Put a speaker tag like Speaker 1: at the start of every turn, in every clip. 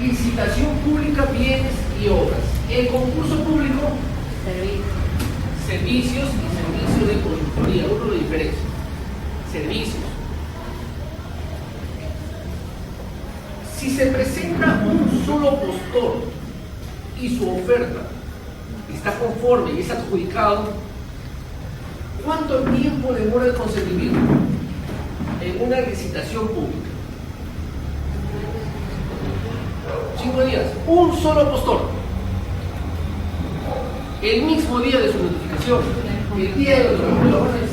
Speaker 1: Licitación pública, bienes y obras. El concurso público, servicios y servicios de consultoría. Uno lo diferencia. Servicios. Si se presenta un solo postor y su oferta está conforme y es adjudicado, ¿cuánto tiempo demora el consentimiento en una licitación pública? 5 días. Un solo postor. El mismo día de su notificación, el día de los trabajadores,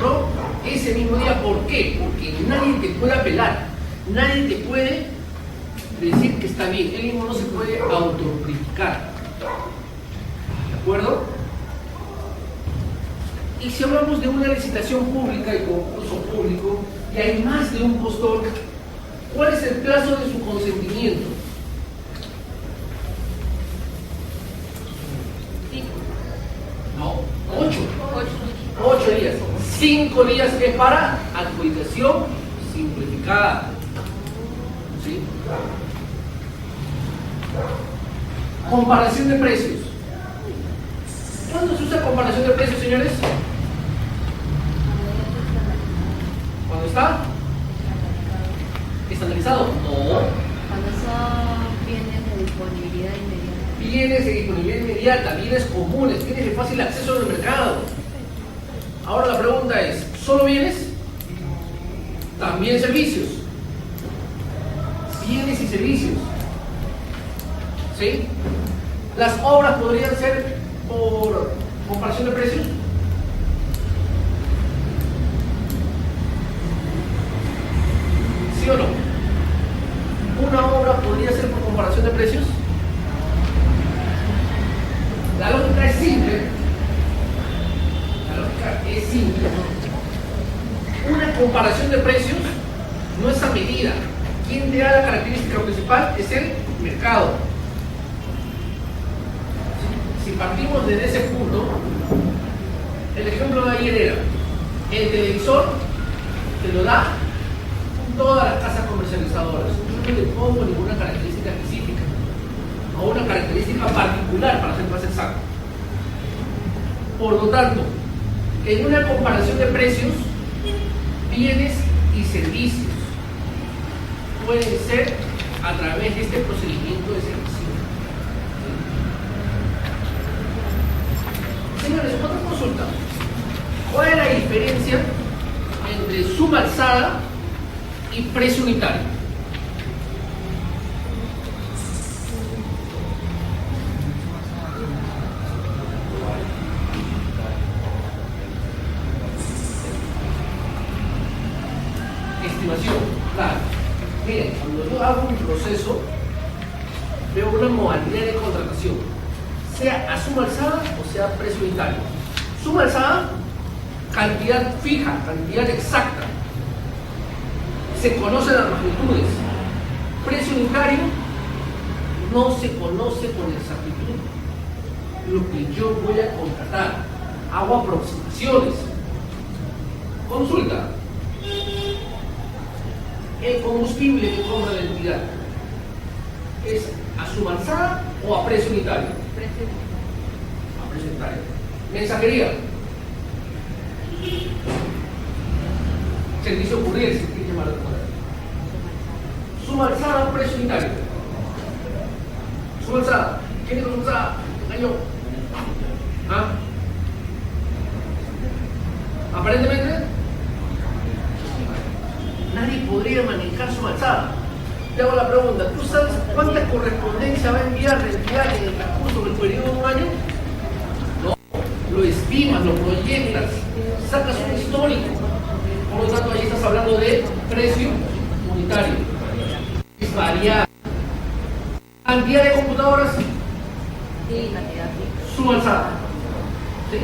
Speaker 1: ¿no? Ese mismo día. ¿Por qué? Porque nadie te puede apelar, nadie te puede decir que está bien, él mismo no se puede autocriticar. ¿De acuerdo? Y si hablamos de una licitación pública y concurso público y hay más de un postor, ¿cuál es el plazo de su consentimiento? No, 8 días. 5 días es para adjudicación simplificada. ¿Sí? Comparación de precios. ¿Cuándo se usa comparación de precios, señores? ¿Cuándo está estandarizado? No.
Speaker 2: Cuando son bienes de disponibilidad inmediata.
Speaker 1: Bienes de disponibilidad inmediata, bienes comunes, bienes de fácil acceso al mercado. Ahora la pregunta es, ¿solo bienes? También servicios. Bienes y servicios. ¿Sí? Las obras podrían ser por comparación de precios. ¿Sí o no? ¿Una obra podría ser por comparación de precios? La lógica es simple. La lógica es simple. Una comparación de precios no es a medida. Quien te da la característica principal es el mercado. Si partimos desde ese punto, el ejemplo de ayer era, el televisor te lo da todas las casas comercializadoras. Yo no le pongo ninguna característica específica, o una característica particular para ser más exacto. Por lo tanto, en una comparación de precios, bienes y servicios pueden ser a través de este procedimiento de selección. Señores, otra consulta. ¿Cuál es la diferencia entre suma alzada y precio unitario? Estimación, claro. Miren, cuando yo hago un proceso, veo una modalidad de contratación, sea a suma alzada o sea a precio unitario. Suma alzada, cantidad fija, cantidad exacta. Se conocen las magnitudes. Precio unitario, no se conoce con exactitud lo que yo voy a contratar. Hago aproximaciones. Consulta. El combustible que compra la entidad es a suma alzada o a precio unitario. A precio unitario. Mensajería. Servicio courier, si quieres llamarlo como tal. Suma alzada o precio unitario. Suma alzada. ¿Quién es suma alzada? Engañó. ¿Ah? Aparentemente nadie podría manejar suma alzada. Te hago la pregunta, ¿tú sabes cuánta correspondencia va a enviar la entidad en el transcurso del periodo de un año? No, lo estimas, lo proyectas, sacas un histórico. Por lo tanto, ahí estás hablando de precio unitario. Es variable. ¿Cantidad de computadoras?
Speaker 2: Sí, cantidad.
Speaker 1: Suma alzada. ¿Sí?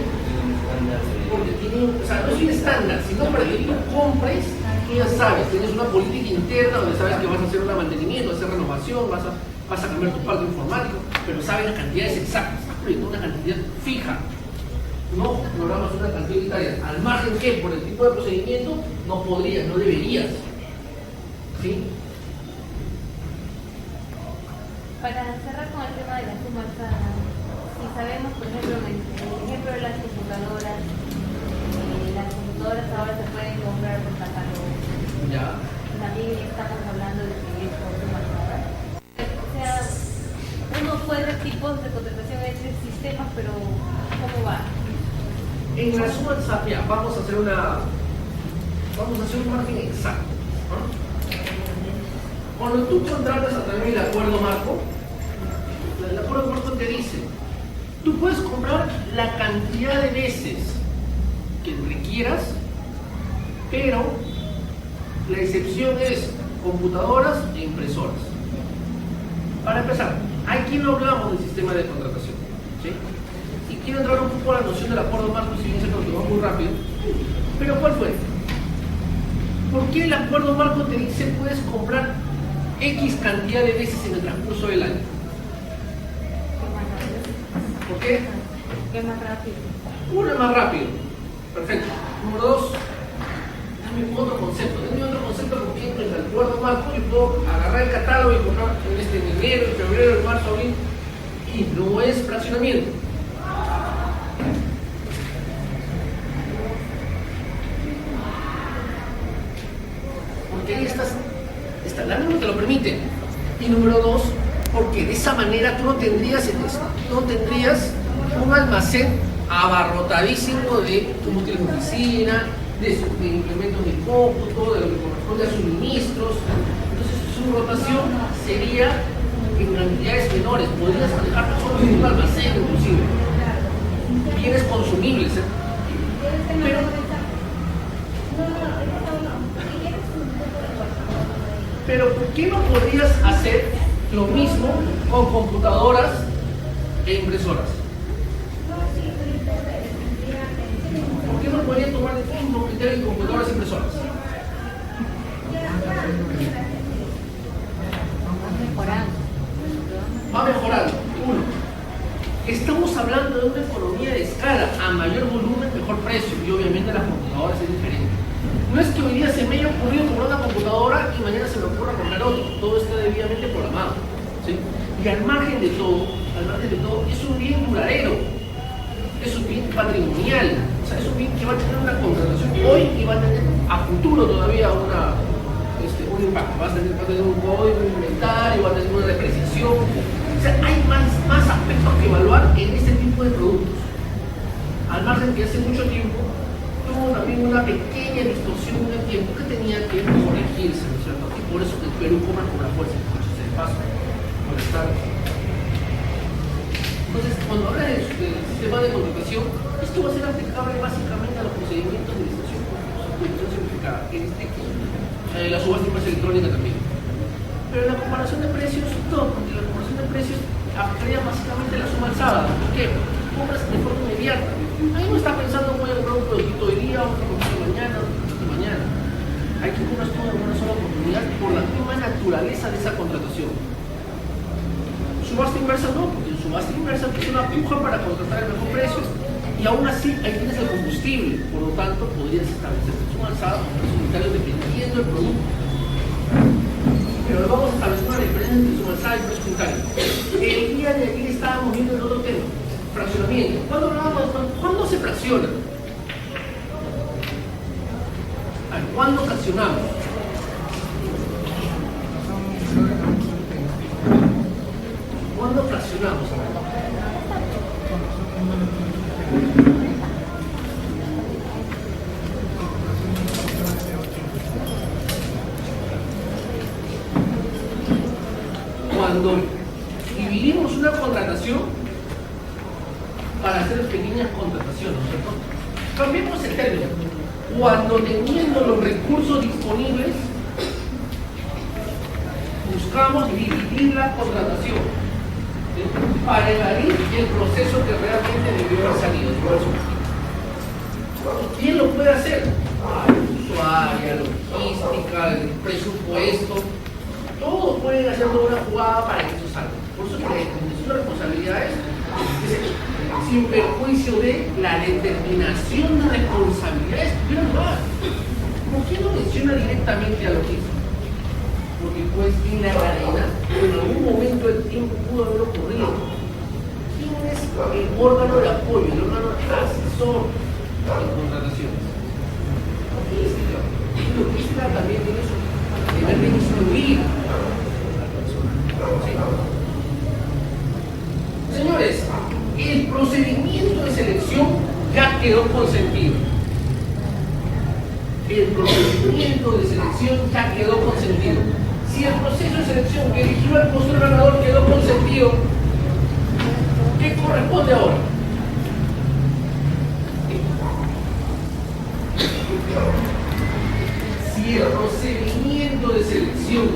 Speaker 1: Porque tiene, o sea, no es un estándar, sino para que tú compres, tú ya sabes, tienes una política interna donde sabes que vas a hacer un mantenimiento, vas a hacer renovación, vas a cambiar tu parque informático, pero sabes las cantidades exactas, estás proyectando una cantidad fija. No programas una cantidad unitaria, al margen que por el tipo de procedimiento no podrías, no deberías. ¿Sí?
Speaker 2: Para cerrar con el tema de la suma alzada, si sabemos, por ejemplo, en el ejemplo de las computadoras ahora se pueden comprar por catálogo.
Speaker 1: Ya.
Speaker 2: También estamos hablando de que es por suma alzada. O sea, uno puede ver tipos de contratación entre sistemas, pero ¿cómo va?
Speaker 1: En la suma alzada, ya, vamos a hacer un margen exacto, ¿no? Cuando tú contratas a través del acuerdo marco, el acuerdo marco te dice, tú puedes comprar la cantidad de veces que requieras, pero la excepción es computadoras e impresoras. Para empezar, aquí no hablamos del sistema de contratación, ¿sí? Y quiero entrar un poco a la noción del acuerdo marco, si bien se nos va muy rápido, pero ¿cuál fue? ¿Por qué el acuerdo marco te dice puedes comprar X cantidad de veces en el transcurso del año? ¿Por qué?
Speaker 2: ¿Qué más rápido?
Speaker 1: Uno es más rápido. Perfecto. Número dos, dame otro concepto. Dame otro concepto porque en el acuerdo marco yo puedo agarrar el catálogo y comprar en enero, en febrero, en marzo, abril. Y no es fraccionamiento. Porque ahí esta lana no te lo permite. Y número dos, porque de esa manera tú no tendrías un almacén abarrotadísimo de útiles de oficina, de implementos de cómputo, de lo que corresponde a suministros. Entonces su rotación sería en cantidades menores. Podrías manejar solo en un almacén inclusive. Bienes consumibles. Pero ¿por qué no podrías hacer lo mismo con computadoras e impresoras? ¿Por qué no podrías tomar el mismo criterio en computadoras e impresoras? Va mejorando. Uno, estamos hablando de una economía de escala. A mayor volumen, mejor precio. Y obviamente las computadoras es diferente. No es que hoy día se me haya ocurrido comprar una computadora y mañana se me ocurra comprar otro. Todo está debidamente programado, ¿sí? Y al margen de todo, es un bien duradero. Es un bien patrimonial. O sea, es un bien que va a tener una contratación hoy y va a tener a futuro todavía un impacto. Va a tener un código, un inventario, va a tener una depreciación. O sea, hay más aspectos que evaluar en este tipo de productos. Al margen que hace mucho tiempo tuvo también una pequeña distorsión en el tiempo que tenía que corregirse, ¿no es cierto? Y por eso el Perú cobra fuerza, se de paso, por estar. Entonces, cuando habla del sistema de contratación, esto va a ser aplicable básicamente a los procedimientos de licitación simplificada, la subasta inversa electrónica también. Pero la comparación de precios, no, porque la comparación de precios aplicaría básicamente la suma alzada. ¿Por qué? Compras de forma inmediata. Ahí no está pensando voy a comprar un producto hoy día, otro producto mañana, otro producto mañana. Hay que comprar todo en una sola oportunidad por la misma naturaleza de esa contratación. Subasta inversa no, porque en subasta inversa es una puja para contratar el mejor precio. Y aún así, ahí tienes el combustible. Por lo tanto, podrías establecer suma alzada o precio unitario dependiendo del producto. Pero vamos a establecer una diferencia entre suma alzada y precio unitario. El día de ayer estábamos viendo el otro tema. Fraccionamiento. ¿Cuándo se fracciona? ¿Cuándo fraccionamos? ¿Cuándo fraccionamos? Cuando dividimos una contratación para hacer pequeñas contrataciones, ¿cierto? Cambiemos el término. Cuando teniendo los recursos disponibles, buscamos dividir la contratación, ¿sí? Para evadir el proceso que realmente debió haber salido. ¿Quién lo puede hacer? El usuario, la logística, el presupuesto. Todos pueden hacer toda una jugada para que eso salga. Por eso que la determinación de responsabilidades es sin perjuicio de la determinación de responsabilidades. ¿Por qué no menciona directamente a logística? Porque pues en la cadena, en algún momento del tiempo pudo haber ocurrido. ¿Quién es el órgano de apoyo, el órgano asesor en contrataciones? Logística. Y logística también tiene su deber de instruir a la persona. ¿Sí? Señores, el procedimiento de selección ya quedó consentido. El procedimiento de selección ya quedó consentido. Si el proceso de selección que eligió al postor ganador quedó consentido, ¿qué corresponde ahora? Si el procedimiento de selección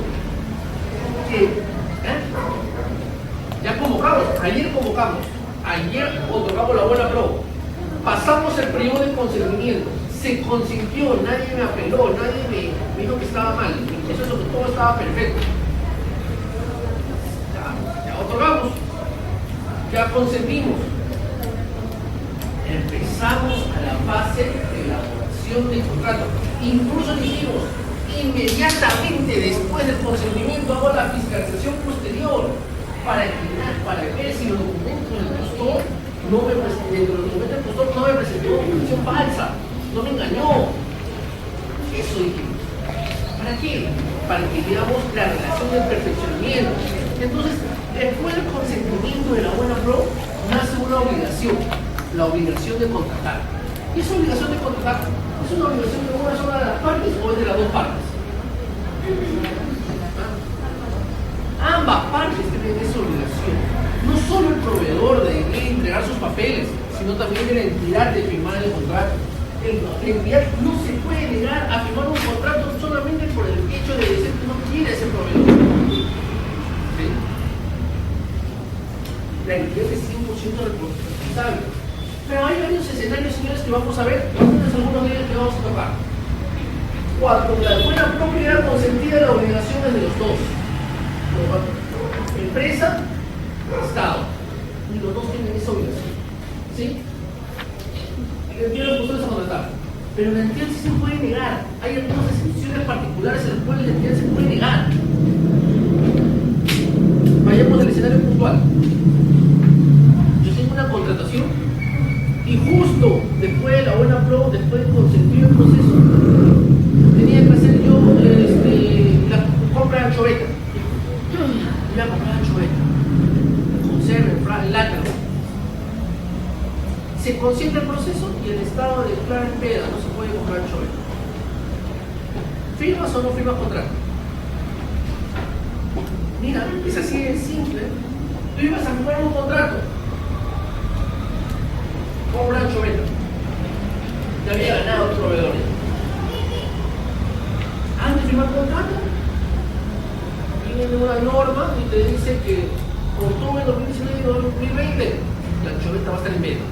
Speaker 1: ya convocamos, ayer otorgamos la buena prueba, pasamos el periodo de consentimiento, se consintió, nadie me apeló, nadie me dijo que estaba mal, eso es lo que todo estaba perfecto. Ya otorgamos, ya consentimos. Empezamos a la fase de elaboración del contrato. Incluso dijimos, inmediatamente después del consentimiento hago la fiscalización posterior para ver si los documentos del postor no me presentó documentación falsa, no me engañó. Eso dijimos. ¿Para qué? Para que veamos la relación del perfeccionamiento. Entonces, después del consentimiento de la buena pro, nace una obligación, la obligación de contratar. ¿Y esa obligación de contratar es una obligación de una sola de las partes o es de las dos partes? Ambas partes tienen esa obligación. No solo el proveedor de entregar sus papeles, sino también de la entidad de firmar el contrato. La entidad no se puede negar a firmar un contrato solamente por el hecho de decir que no quiere ese proveedor. ¿Sí? La entidad es 100% responsable. Pero hay varios escenarios, señores, que vamos a ver. Algunos de ellos que vamos a tocar. Cuando la buena propiedad consentida, la obligación es de los dos. Empresa, Estado. Y los dos tienen esa obligación. ¿Sí? El entidad los postores a contratar. Pero la entidad sí se puede negar. Hay algunas excepciones particulares en las cuales la entidad se puede negar. Vayamos al escenario puntual. Yo tengo una contratación y justo después de la buena pro, después de consentir el proceso, tenía que hacer yo la compra de anchoveta. Voy a comprar anchoveta, conserva, lata. Se consiente el proceso y el Estado declara en veda, no se puede comprar anchoveta. ¿Firmas o no firmas contrato? Mira, es así de simple. Tú ibas a firmar un contrato. Compra anchoveta. Te había ganado otro proveedor. Antes de firmar el contrato, viene una norma y te dice que octubre de 2019 y 2020 la anchoveta va a estar en venta.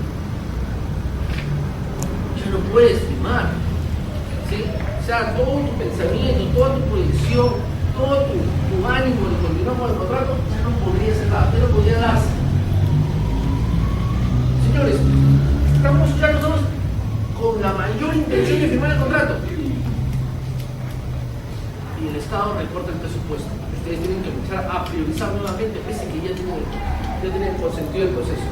Speaker 1: Ya no puedes firmar. ¿Sí? O sea, todo tu pensamiento, toda tu proyección, todo tu ánimo de continuar con el contrato, ya no podría ser nada, ya no podría darse. Señores, estamos ya nosotros con la mayor intención de firmar el contrato. Y el Estado recorta el presupuesto. Ustedes tienen que empezar a priorizar nuevamente, pese que ya tienen consentido el proceso.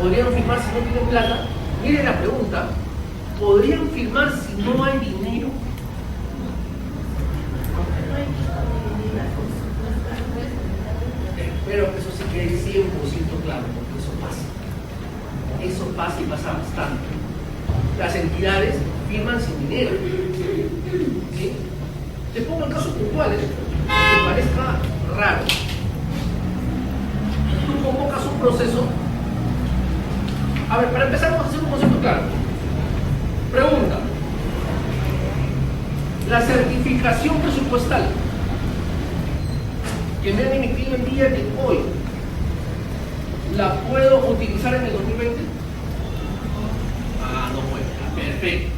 Speaker 1: ¿Podrían firmar si no tienen plata? Miren la pregunta. ¿Podrían firmar si no hay dinero? Espero que eso se quede 100% claro, porque eso pasa. Eso pasa y pasa bastante. Las entidades firman sin dinero. ¿Sí? Te pongo en casos puntuales que parezca raro. Tú convocas un proceso. A ver, para empezar vamos a hacer un concepto claro. Pregunta. La certificación presupuestal que me han emitido el día de hoy, ¿la puedo utilizar en el 2020? Ah, no puedo. Perfecto.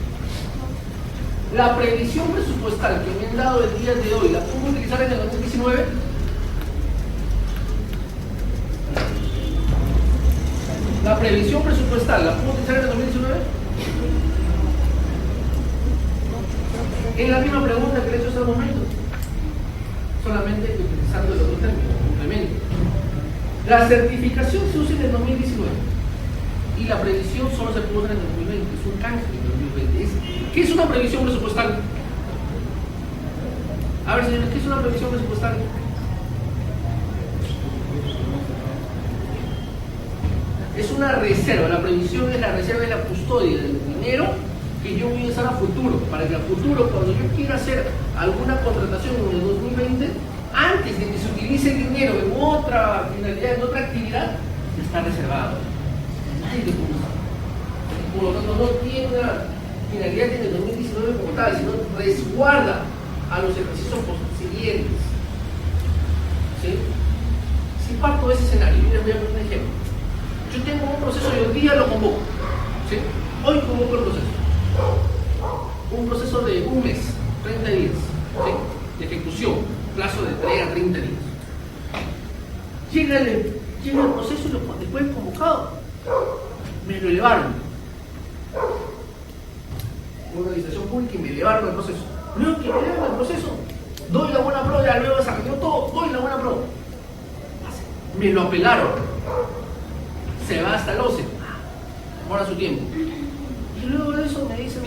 Speaker 1: La previsión presupuestal que me han dado el día de hoy, ¿la puedo utilizar en el 2019? La previsión presupuestal, ¿la puedo utilizar en el 2019? Es la misma pregunta que le he hecho hasta el momento. solamente utilizando el otro término, complemento. La certificación se usa en el 2019 y la previsión solo se puede usar en el 2020, es un canje en el 2020. ¿Qué es una previsión presupuestal? A ver, señores, ¿qué es una previsión presupuestal? Es una reserva, la previsión es la reserva, es la custodia del dinero que yo voy a usar a futuro, para que a futuro, cuando yo quiera hacer alguna contratación en el 2020, antes de que se utilice el dinero en otra finalidad, en otra actividad, ya está reservado. Nadie lo puede usar. Por lo tanto, no tiene una finalidad en el 2019 como tal, sino resguarda a los ejercicios siguientes. ¿Sí? Si parto de ese escenario, yo les voy a poner un ejemplo. Yo tengo un proceso y hoy día lo convoco. ¿Sí? Hoy convoco el proceso. Un proceso de un mes, 30 días, ¿sí? De ejecución, plazo de entrega 30 días. Llega el proceso y después de convocado, me lo elevaron. Una organización pública y me elevaron el proceso. Luego que me elevan el proceso, doy la buena prueba, ya luego desarrolló todo, doy la buena prueba. Me lo apelaron. Se va hasta el OCE. Ahora su tiempo. Y luego de eso me dicen,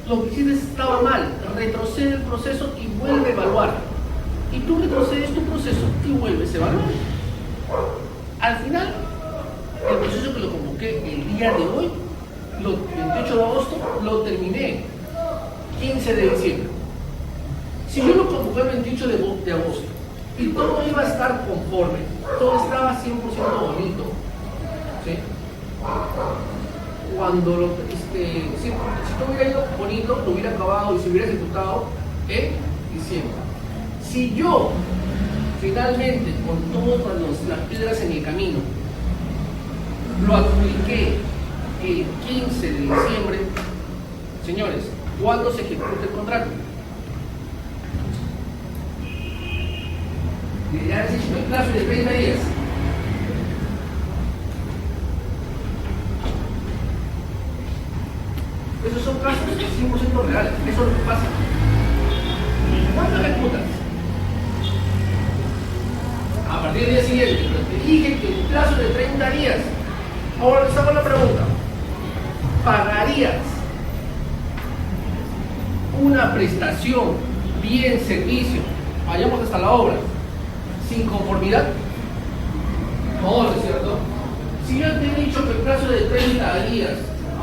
Speaker 1: lo que hiciste estaba mal, retrocede el proceso y vuelve a evaluar. Y tú retrocedes tu proceso y vuelves a evaluar. Al final, el proceso que lo convoqué el día de hoy, el 28 de agosto, lo terminé 15 de diciembre. Si yo lo convoqué el 28 de agosto y todo iba a estar conforme, todo estaba 100% bonito, ¿sí? Cuando si todo hubiera ido bonito, lo hubiera acabado y se hubiera ejecutado en diciembre. Si yo finalmente, con todas las piedras en el camino, lo adjudiqué el 15 de diciembre, señores, ¿cuándo se ejecuta el contrato? Ya les he dicho, el plazo de 30 días. Esos son casos 100% reales, eso es lo que pasa. ¿Cuándo ejecutas? A partir del día siguiente, pero te dije que el plazo de 30 días. Ahora les hago la pregunta. ¿Pagarías una prestación, bien, servicio, vayamos hasta la obra, sin conformidad? No, ¿es cierto? Si yo te he dicho que el plazo de 30 días,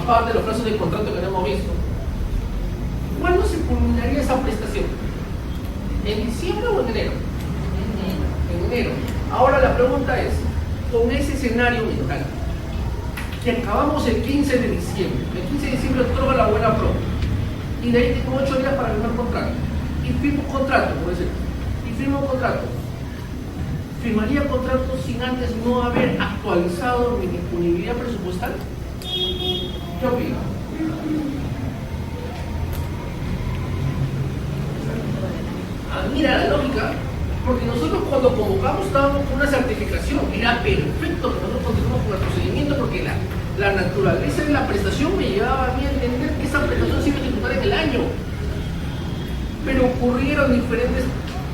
Speaker 1: aparte de los plazos de contrato que no hemos visto, ¿cuándo se culminaría esa prestación? ¿En diciembre o en enero? En enero. Ahora la pregunta es, con ese escenario mental, que acabamos el 15 de diciembre, el 15 de diciembre otorga la buena prueba, y de ahí tengo 8 días para firmar contrato, y firmo un contrato, por decir, y firmo un contrato. ¿Firmaría contrato sin antes no haber actualizado mi disponibilidad presupuestal? ¿Qué opina? Mira la lógica, porque nosotros cuando convocamos estábamos con una certificación, era perfecto que nosotros continuemos con el procedimiento porque la naturaleza de la prestación me llevaba a mí a entender que esa prestación se iba a ejecutar en el año. Pero ocurrieron diferentes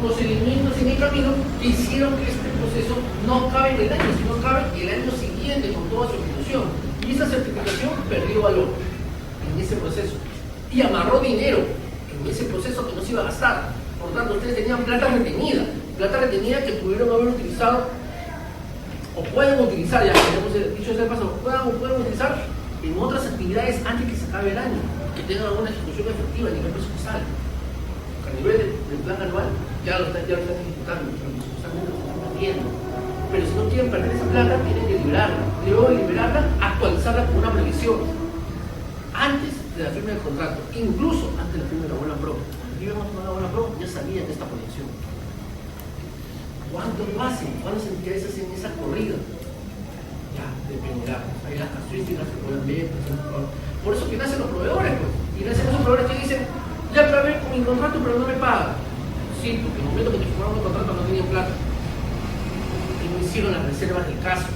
Speaker 1: procedimientos en el camino que hicieron que este proceso no cabe en el año, sino cabe el año siguiente con toda su ejecución. Y esa certificación perdió valor en ese proceso y amarró dinero en ese proceso que no se iba a gastar. Por lo tanto, ustedes tenían plata retenida que pudieron haber utilizado o pueden utilizar, ya que hemos dicho ese paso, pueden utilizar en otras actividades antes que se acabe el año, que tengan alguna ejecución efectiva a nivel presupuestal. A nivel del plan anual ya lo están ejecutando, presupuestalmente lo están haciendo. Pero si no quieren perder esa plata, tienen que liberarla. Luego de liberarla, actualizarla con una previsión antes de la firma del contrato, incluso antes de la firma de la buena prueba. Cuando íbamos con la buena prueba, ya sabían de esta proyección. ¿Cuánto lo hacen? ¿Cuántas entidades hacen esa corrida? Ya, dependerá. Hay las casuísticas que pueden ver. Por eso que nacen los proveedores, pues. Y nacen esos proveedores que dicen, ya acabé con mi contrato, pero no me pagan. Sí, porque en el momento que te firmaron el contrato no tenían plata. Y no hicieron las reservas del caso.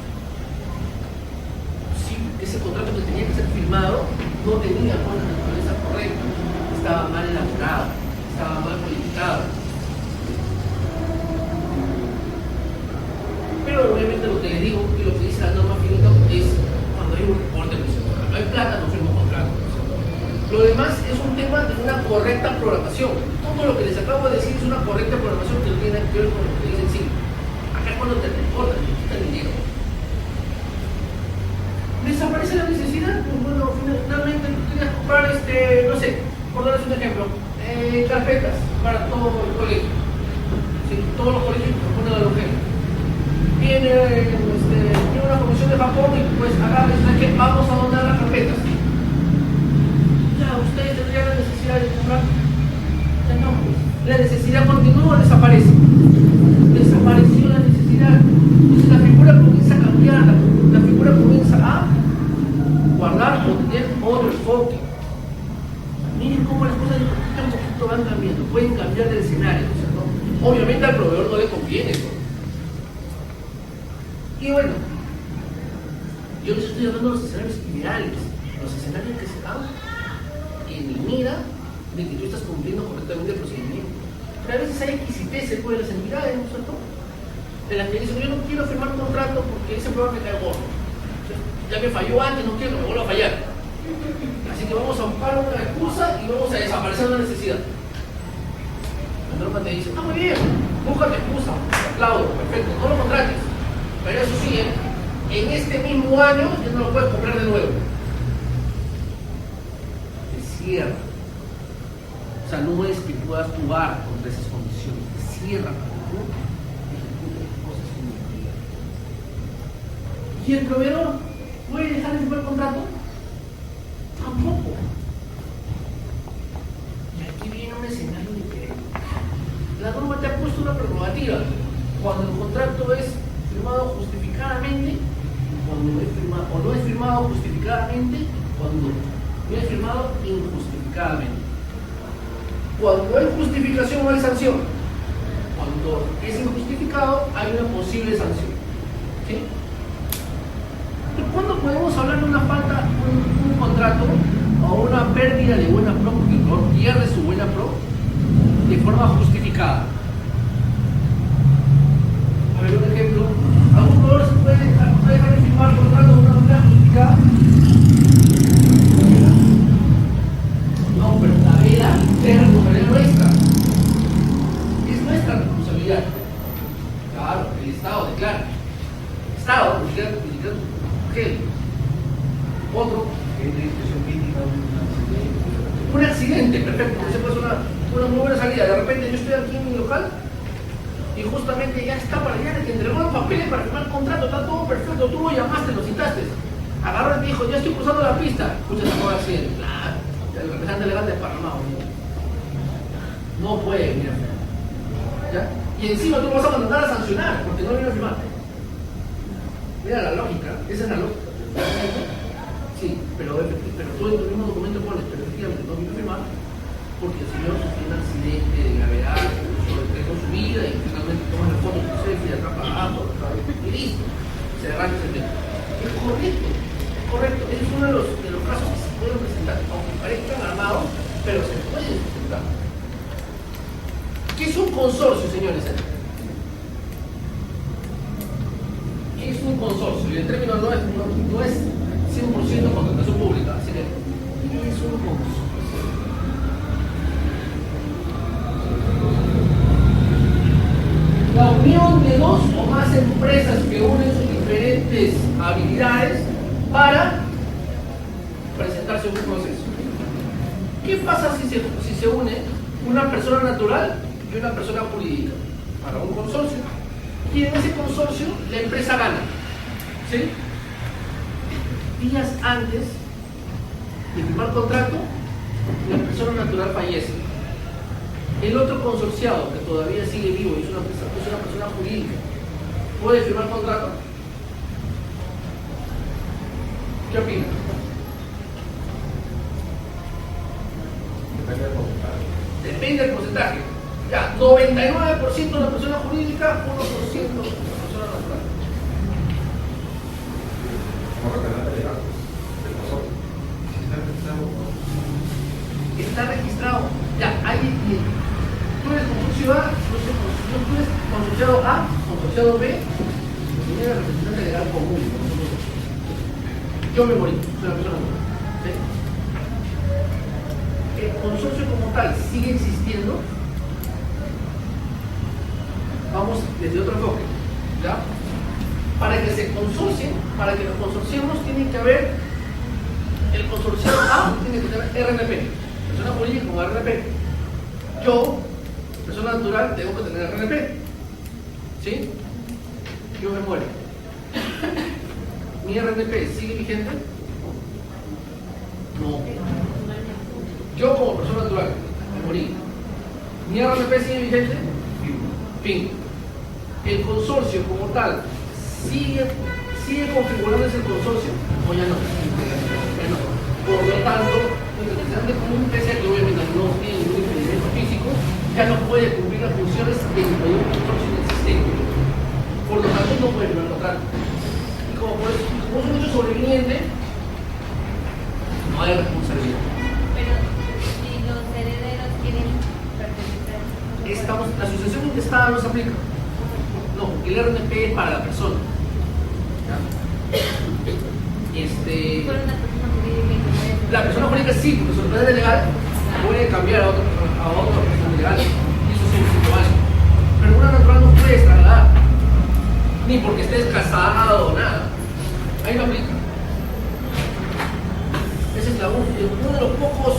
Speaker 1: Sí, ese contrato que tenía que ser firmado no tenía una naturaleza correcta. Estaba mal elaborado, estaba mal modificado. correcta programación. Todo lo que les acabo de decir es una correcta programación que no tiene que ver con lo que dicen sí. Acá cuando te reportan, te quitan el dinero. ¿Desaparece la necesidad? Pues bueno, finalmente tú querías comprar, no sé, por darles un ejemplo, carpetas para todo el colegio. Sí, todos los colegios que ponen a los genes. Viene una comisión de Japón y pues agarra y dice que vamos a donar las carpetas. Ya, ustedes tendrían la necesidad de comprar. Ya no, pues. La necesidad continúa o desaparece. Desapareció la necesidad. Entonces la figura comienza a cambiar, la figura comienza a guardar o tener otro enfoque. Miren cómo las cosas de poquito en poquito van cambiando, pueden cambiar de escenario, ¿cierto? Obviamente al proveedor no le conviene eso. Y bueno, yo les estoy hablando de los escenarios ideales, los escenarios que se dan en mi mira de que tú estás cumpliendo correctamente el procedimiento. Pero a veces hay exquisiteces de las entidades, ¿no es cierto? De las que dicen, yo no quiero firmar un contrato porque ese programa me cae gordo. Ya me falló antes, no quiero que me vuelva a fallar. Así que vamos a buscar una excusa y vamos a desaparecer una necesidad. La norma te dice, muy bien, búscate excusa, aplaudo, perfecto, no lo contrates. Pero eso sí, en este mismo año ya no lo puedes comprar de nuevo. Te cierra. O sea, no es que puedas jugar contra esas condiciones. Te cierra para que tú ejecutes cosas indebidas. ¿Y el proveedor puede dejar de firmar el contrato? Tampoco. Y aquí viene un escenario diferente. La norma te ha puesto una prerrogativa. Cuando el contrato es firmado justificadamente, cuando no es firmado, o no es firmado justificadamente, cuando no es firmado injustificadamente. Cuando hay justificación no hay sanción. Cuando es injustificado hay una posible sanción. ¿Sí? ¿Cuándo podemos hablar de una falta, un contrato o una pérdida de buena pro, porque el proveedor pierde su buena pro de forma justificada? A ver, un ejemplo. ¿Algún proveedor se puede dejar de firmar contrato de una manera justificada? No, pero la vela es responsabilidad nuestra. Es nuestra responsabilidad. Claro, el Estado declara. Estado, otro, un accidente, perfecto, esa fue una muy buena salida. De repente yo estoy aquí en mi local y justamente ya está para allá, te entregó los papeles para firmar el contrato, está todo perfecto, tú lo llamaste, lo citaste, agarró y te dijo, ya estoy cruzando la pista, escucha, se puede accidente, claro, el representante legal de Panamá, no puede, mira, ¿ya? Y encima tú vas a mandar a sancionar porque no vino a firmar. Mira la lógica, esa es la lógica. Sí, pero tú en tu mismo documento pones, pero efectivamente no vino a firmar porque el señor sufrió un accidente de gravedad, sobrecargó su vida y finalmente toma la foto de su selfie de atrás para abajo y listo, se arranca ese tema. Es correcto, es correcto. Ese es uno de los casos que se pueden presentar, aunque parezcan armados, pero se pueden presentar. ¿Qué es un consorcio, señores? ¿Qué es un consorcio? Y el término no es 100% contratación pública, así que ¿qué es un consorcio? La unión de dos o más empresas que unen sus diferentes habilidades para presentarse en un proceso. ¿Qué pasa si se une una persona natural y una persona jurídica para un consorcio? Y en ese consorcio la empresa gana, ¿sí? Días antes de firmar contrato, la persona natural fallece. El otro consorciado que todavía sigue vivo y es una persona jurídica, ¿puede firmar contrato? ¿Qué opina?
Speaker 3: Depende del porcentaje.
Speaker 1: Depende del porcentaje. Ya, 99% de la persona jurídica, 1% de la persona natural.
Speaker 3: Como representante legal del consorcio. Si está registrado,
Speaker 1: Está registrado. Ya, hay. Tú eres consorcio A, tú eres consorciado A, consorciado B, y eres representante legal común. Yo me morí, soy una persona común. ¿Sí? el consorcio como tal sigue existiendo, vamos desde otro enfoque, ¿ya? Para que se consorcien, para que nos consorciemos, tiene que haber el consorciado A, tiene que tener RNP, persona jurídica con RNP. Yo, persona natural, tengo que tener RNP, ¿sí? Yo me muero. ¿Mi RNP sigue vigente? No. Yo como persona natural, me morí. ¿Mi RNP sigue vigente? Fin. ¿El consorcio como tal sigue configurándose el consorcio o ya no? Ya no. Por lo tanto, el representante común, pese a que obviamente no tiene ningún impedimento físico, ya no puede cumplir las funciones dentro de un consorcio inexistente. Por lo tanto, no puede firmar contrato. Y como es un hecho sobreviviente, no hay responsabilidad.
Speaker 2: Pero si los herederos quieren pertenecer,
Speaker 1: La sucesión intestada no se aplica. No, el RNP es para la persona. ¿Ya?
Speaker 2: si fuera una persona jurídica y que
Speaker 1: La persona jurídica sí, porque su representante legal puede cambiar a otro representante legal. Y eso sí es básico. Pero una natural no puede trasladar. Ni porque estés casado o nada. Ahí no aplica. Ese es uno de los pocos.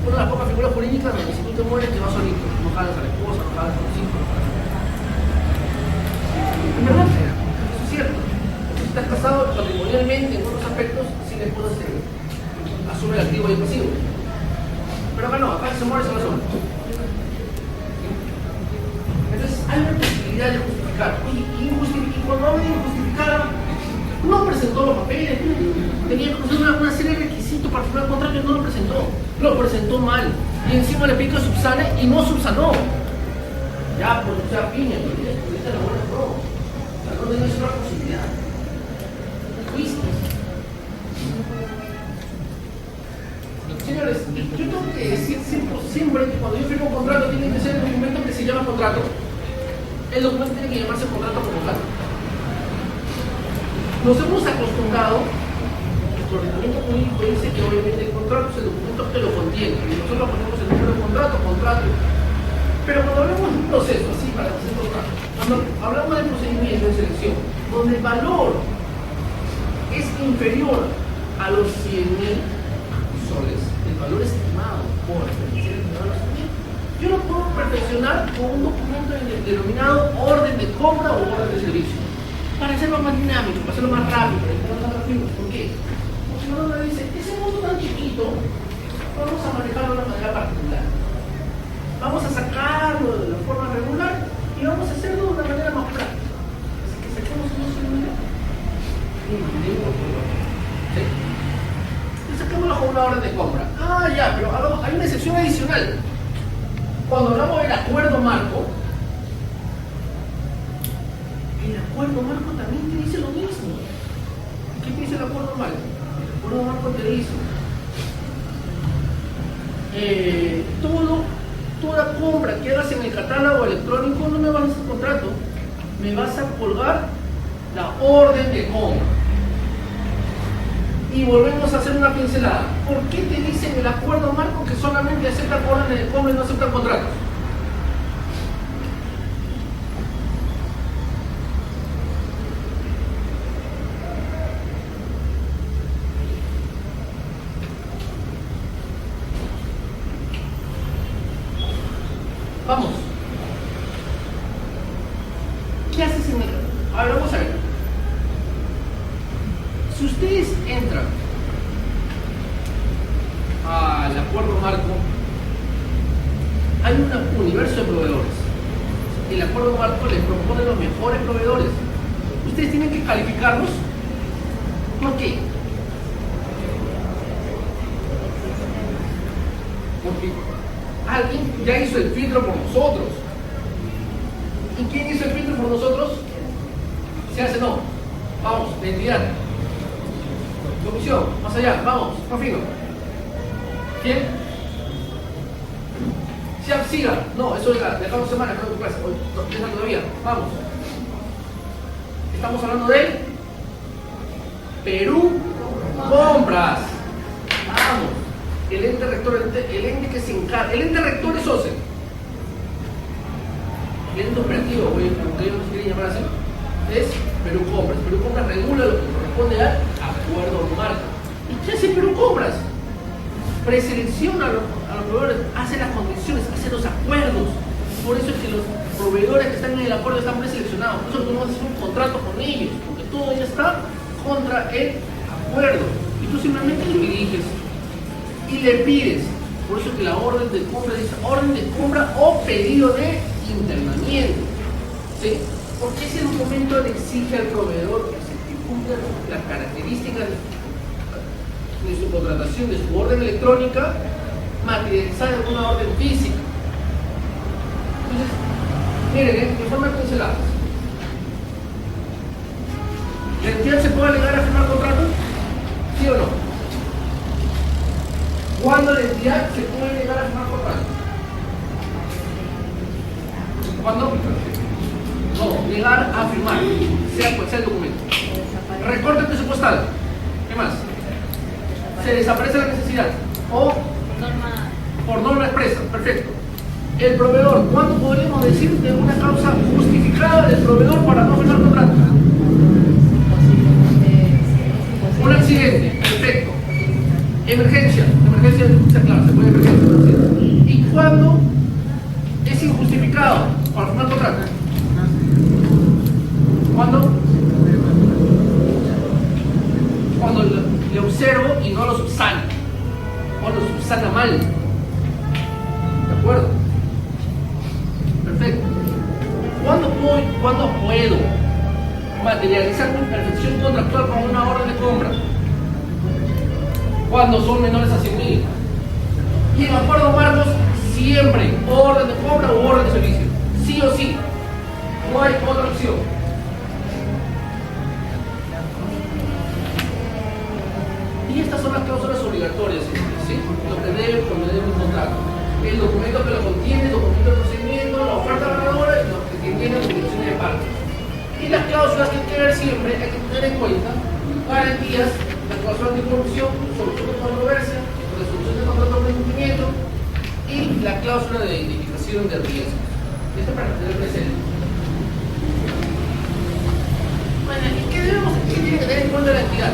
Speaker 1: Una de las pocas figuras jurídicas donde si tú te mueres te vas solito, no jalas a la esposa, no jalas a los hijos, no jalas a la es verdad, eso es cierto. Si estás casado patrimonialmente en otros aspectos, sí le puedes asumir el activo y el pasivo. Pero acá no, acá se muere, se va solo. Entonces hay una posibilidad de justificar. Y cuando hablan de justificar, no presentó los papeles, tenía que hacer una serie de requisitos para firmar el contrato y no lo presentó mal. Y encima le pidió que subsane y no subsanó. Ya, pues, o sea, piña, pero la buena no. O sea, no tenés otra posibilidad. ¿Fuiste? Señores, yo tengo que decir siempre que cuando yo firmo un contrato tiene que ser el documento que se llama contrato. El documento tiene que llamarse contrato como tal. Nos hemos acostumbrado, nuestro ordenamiento jurídico dice que obviamente el contrato es el documento que lo contiene, y nosotros ponemos el número de contrato. Pero cuando hablamos de un proceso así para hacer contrato, cuando hablamos de procedimiento de selección, donde el valor es inferior a los 100.000 soles, el valor estimado por el Ministerio de Trabajo, yo lo puedo perfeccionar con un documento denominado orden de compra o orden de servicio. Para hacerlo más dinámico, para hacerlo más rápido, para que no salga firme. ¿Por qué? Porque uno me dice, ese monto tan chiquito, vamos a manejarlo de una manera particular. Vamos a sacarlo de la forma regular y vamos a hacerlo de una manera más práctica. Así que saquemos un celular y ¿sí? Y sacámoslo con una orden de compra. Ah, ya, pero hay una excepción adicional. Cuando hablamos del acuerdo marco, el acuerdo marco también te dice lo mismo. ¿Qué te dice el acuerdo marco? El acuerdo marco te dice toda compra que hagas en el catálogo electrónico no me vas a hacer contrato, me vas a colgar la orden de compra. Y volvemos a hacer una pincelada. ¿Por qué te dicen el acuerdo marco que solamente aceptan órdenes de compra y no aceptan contratos? Vamos. ¿Qué haces en el? A ver, vamos a ver. Si ustedes entran al acuerdo marco, hay un universo de proveedores. El acuerdo marco les propone los mejores proveedores. Ustedes tienen que calificarlos. ¿Por qué? Porque alguien ya hizo el filtro por nosotros. ¿Y quién hizo el filtro por nosotros? Se hace no. Vamos, la entidad. Comisión, más allá, vamos, más fino. ¿Quién? Siga. No, eso ya, dejamos semanas, creo que tu clase. Hoy, deja todavía, vamos. Estamos hablando de Perú Compras. el ente rector, el ente que se encarga, el ente rector es OCE. El ente operativo, como ellos nos quieren llamar así, es Perú Compras. Perú Compras regula lo que corresponde al acuerdo de marca. ¿Y qué hace Perú Compras? Preselecciona a los proveedores, hace las condiciones, hace los acuerdos. Por eso es que los proveedores que están en el acuerdo están preseleccionados. Por eso tú no haces un contrato con ellos, porque todo ya está contra el acuerdo. Y tú simplemente le diriges y le pides. Por eso es que la orden de compra dice orden de compra o pedido de internamiento. ¿Sí? Porque ese documento le exige al proveedor que cumpla las características de su contratación, de su orden electrónica, materializada en una orden física. Entonces, miren, de forma pincelada. ¿La entidad se puede alegar a firmar contrato? ¿Sí o no? ¿Cuándo la entidad se puede alegar a firmar contrato? ¿Cuándo? No, llegar a firmar, sea cual sea el documento. Recorte presupuestal. ¿Qué más? Se desaparece la necesidad. O por norma expresa. Perfecto. El proveedor. ¿Cuándo podríamos decir de una causa justificada del proveedor para no firmar contrato? Un accidente. Perfecto. Emergencia. Emergencia, claro, se puede emergencia. ¿Y cuándo es injustificado para firmar contrato? ¿Cuándo? Cuando le observo y no lo subsana. O lo subsana mal. ¿De acuerdo? Perfecto. ¿Cuándo puedo materializar mi perfección contractual con una orden de compra? Cuando son menores a 100.000. Y en acuerdo marcos, siempre orden de compra o orden de servicio. Sí o sí. No hay otra opción. Y estas son las cláusulas obligatorias, ¿sí? Lo que debe contener un contrato. El documento que lo contiene, el documento de procedimiento, la oferta ganadora y lo que contiene las obligaciones de parte. Y las cláusulas que hay que ver siempre, hay que tener en cuenta garantías, la cláusula anticorrupción, solución de controversia, resolución de contrato de cumplimiento y la cláusula de identificación de riesgos. Esto para tener presente. Bueno, ¿y qué tiene que tener en cuenta la entidad?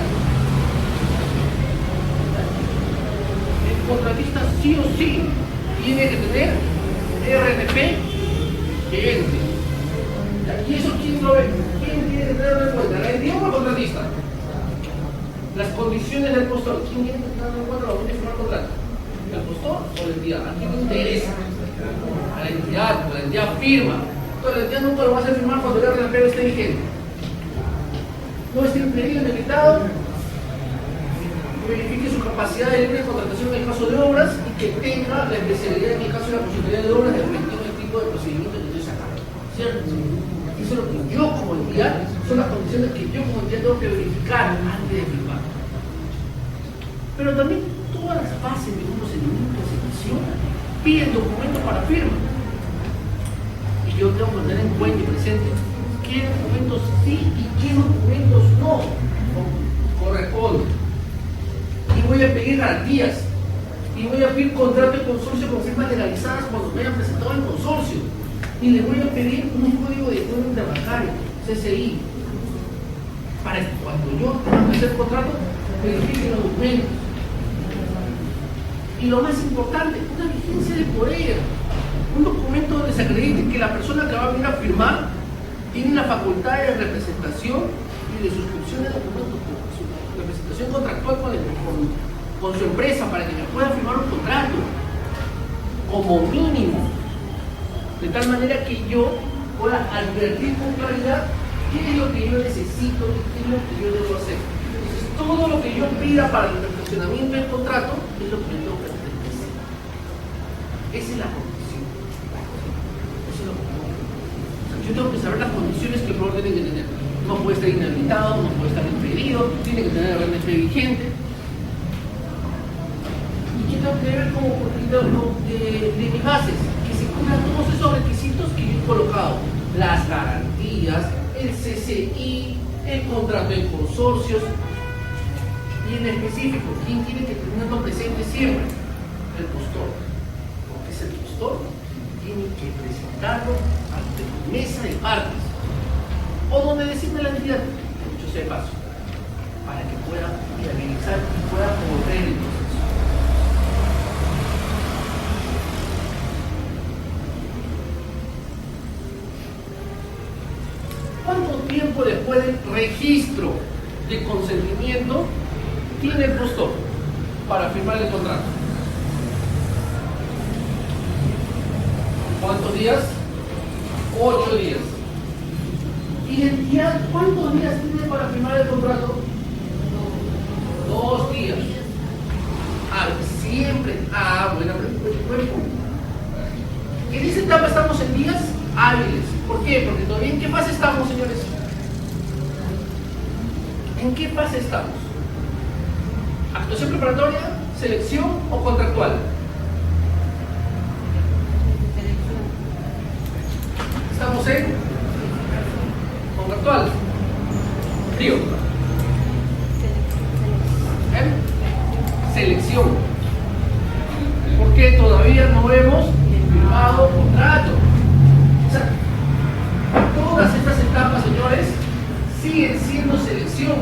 Speaker 1: El contratista sí o sí tiene que tener RNP vigente. ¿Y eso quién lo ve? ¿Quién tiene que tenerlo en cuenta? ¿La entidad o el contratista? Las condiciones del postor. ¿Quién tiene que tenerlo en cuenta a la hora de firmar el contrato? ¿El postor o la entidad? ¿A quién le interesa? A la entidad firma. Entonces la entidad nunca lo va a hacer firmar cuando el RNP esté vigente. No esté impedido, inhabilitado, verifique su capacidad de libre contratación en el caso de obras y que tenga la especialidad en el caso de la posibilidad de obras dependiendo del tipo de procedimiento que estoy sacando. ¿Cierto? Eso es lo que yo como entidad, son las condiciones que yo como entidad tengo que verificar antes de firmar. Pero también todas las fases de un procedimiento de execución piden documentos para firma. Y yo tengo que tener en cuenta y presente qué documentos sí y qué documentos no corresponden. Y voy a pedir garantías. Y voy a pedir contrato de consorcio con firmas legalizadas cuando me hayan presentado el consorcio. Y les voy a pedir un código de cuenta bancario, CCI, para que cuando yo tenga que hacer contrato, verifiquen los documentos. Y lo más importante, una vigencia de poder. Un documento donde se acredite que la persona que va a venir a firmar tiene la facultad de representación y de suscripción de documentos, su representación contractual con su empresa para que me pueda firmar un contrato, como mínimo, de tal manera que yo pueda advertir con claridad qué es lo que yo necesito y qué es lo que yo debo hacer. Entonces, todo lo que yo pida para el perfeccionamiento del contrato es lo que yo tengo que hacer. Esa es la condición. Eso es lo que tengo que hacer. Yo tengo que saber las condiciones que el proveedor tiene que tener. No puede estar inhabilitado, no puede estar impedido, tiene que tener el RNP vigente. ¿Y qué tengo que ver como de mis bases? Que se cumplan todos esos requisitos que yo he colocado. Las garantías, el CCI, el contrato de consorcios. Y en específico, ¿quién tiene que tenerlo presente siempre? el postor, porque es el postor que tiene que presentarlo ante la mesa de partes, o donde designe la entidad, dicho sea de paso, para que pueda viabilizar y pueda correr el proceso. ¿Cuánto tiempo después del registro de consentimiento tiene el postor para firmar el contrato? ¿Cuántos días? 8 días. ¿Y el entidad cuántos días tiene para firmar el contrato? 2 días. Siempre. Buena pregunta. En esa etapa estamos en días hábiles. ¿Por qué? Porque todavía ¿en qué fase estamos, señores? ¿En qué fase estamos? ¿Actuación preparatoria, selección o contractual? Estamos en contractual. Frío. Selección. ¿Por qué todavía no hemos firmado contrato? O sea, todas estas etapas, señores, siguen siendo selección,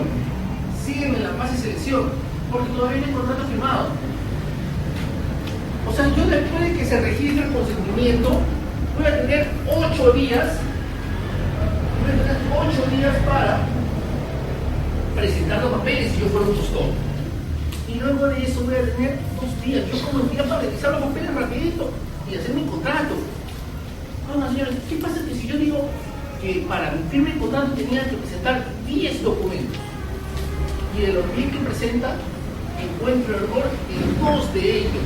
Speaker 1: siguen en la fase de selección, porque todavía no hay contrato firmado. O sea, yo después de que se registre el consentimiento, voy a tener 8 días, para presentar los papeles si yo fuera un postor. Y luego de eso voy a tener 2 días, yo como entidad para revisar los papeles rapidito y hacer mi contrato. Bueno, señores, ¿qué pasa que si yo digo que para mi primer contrato tenía que presentar 10 documentos y de los 10 que presenta encuentro error en 2 de ellos?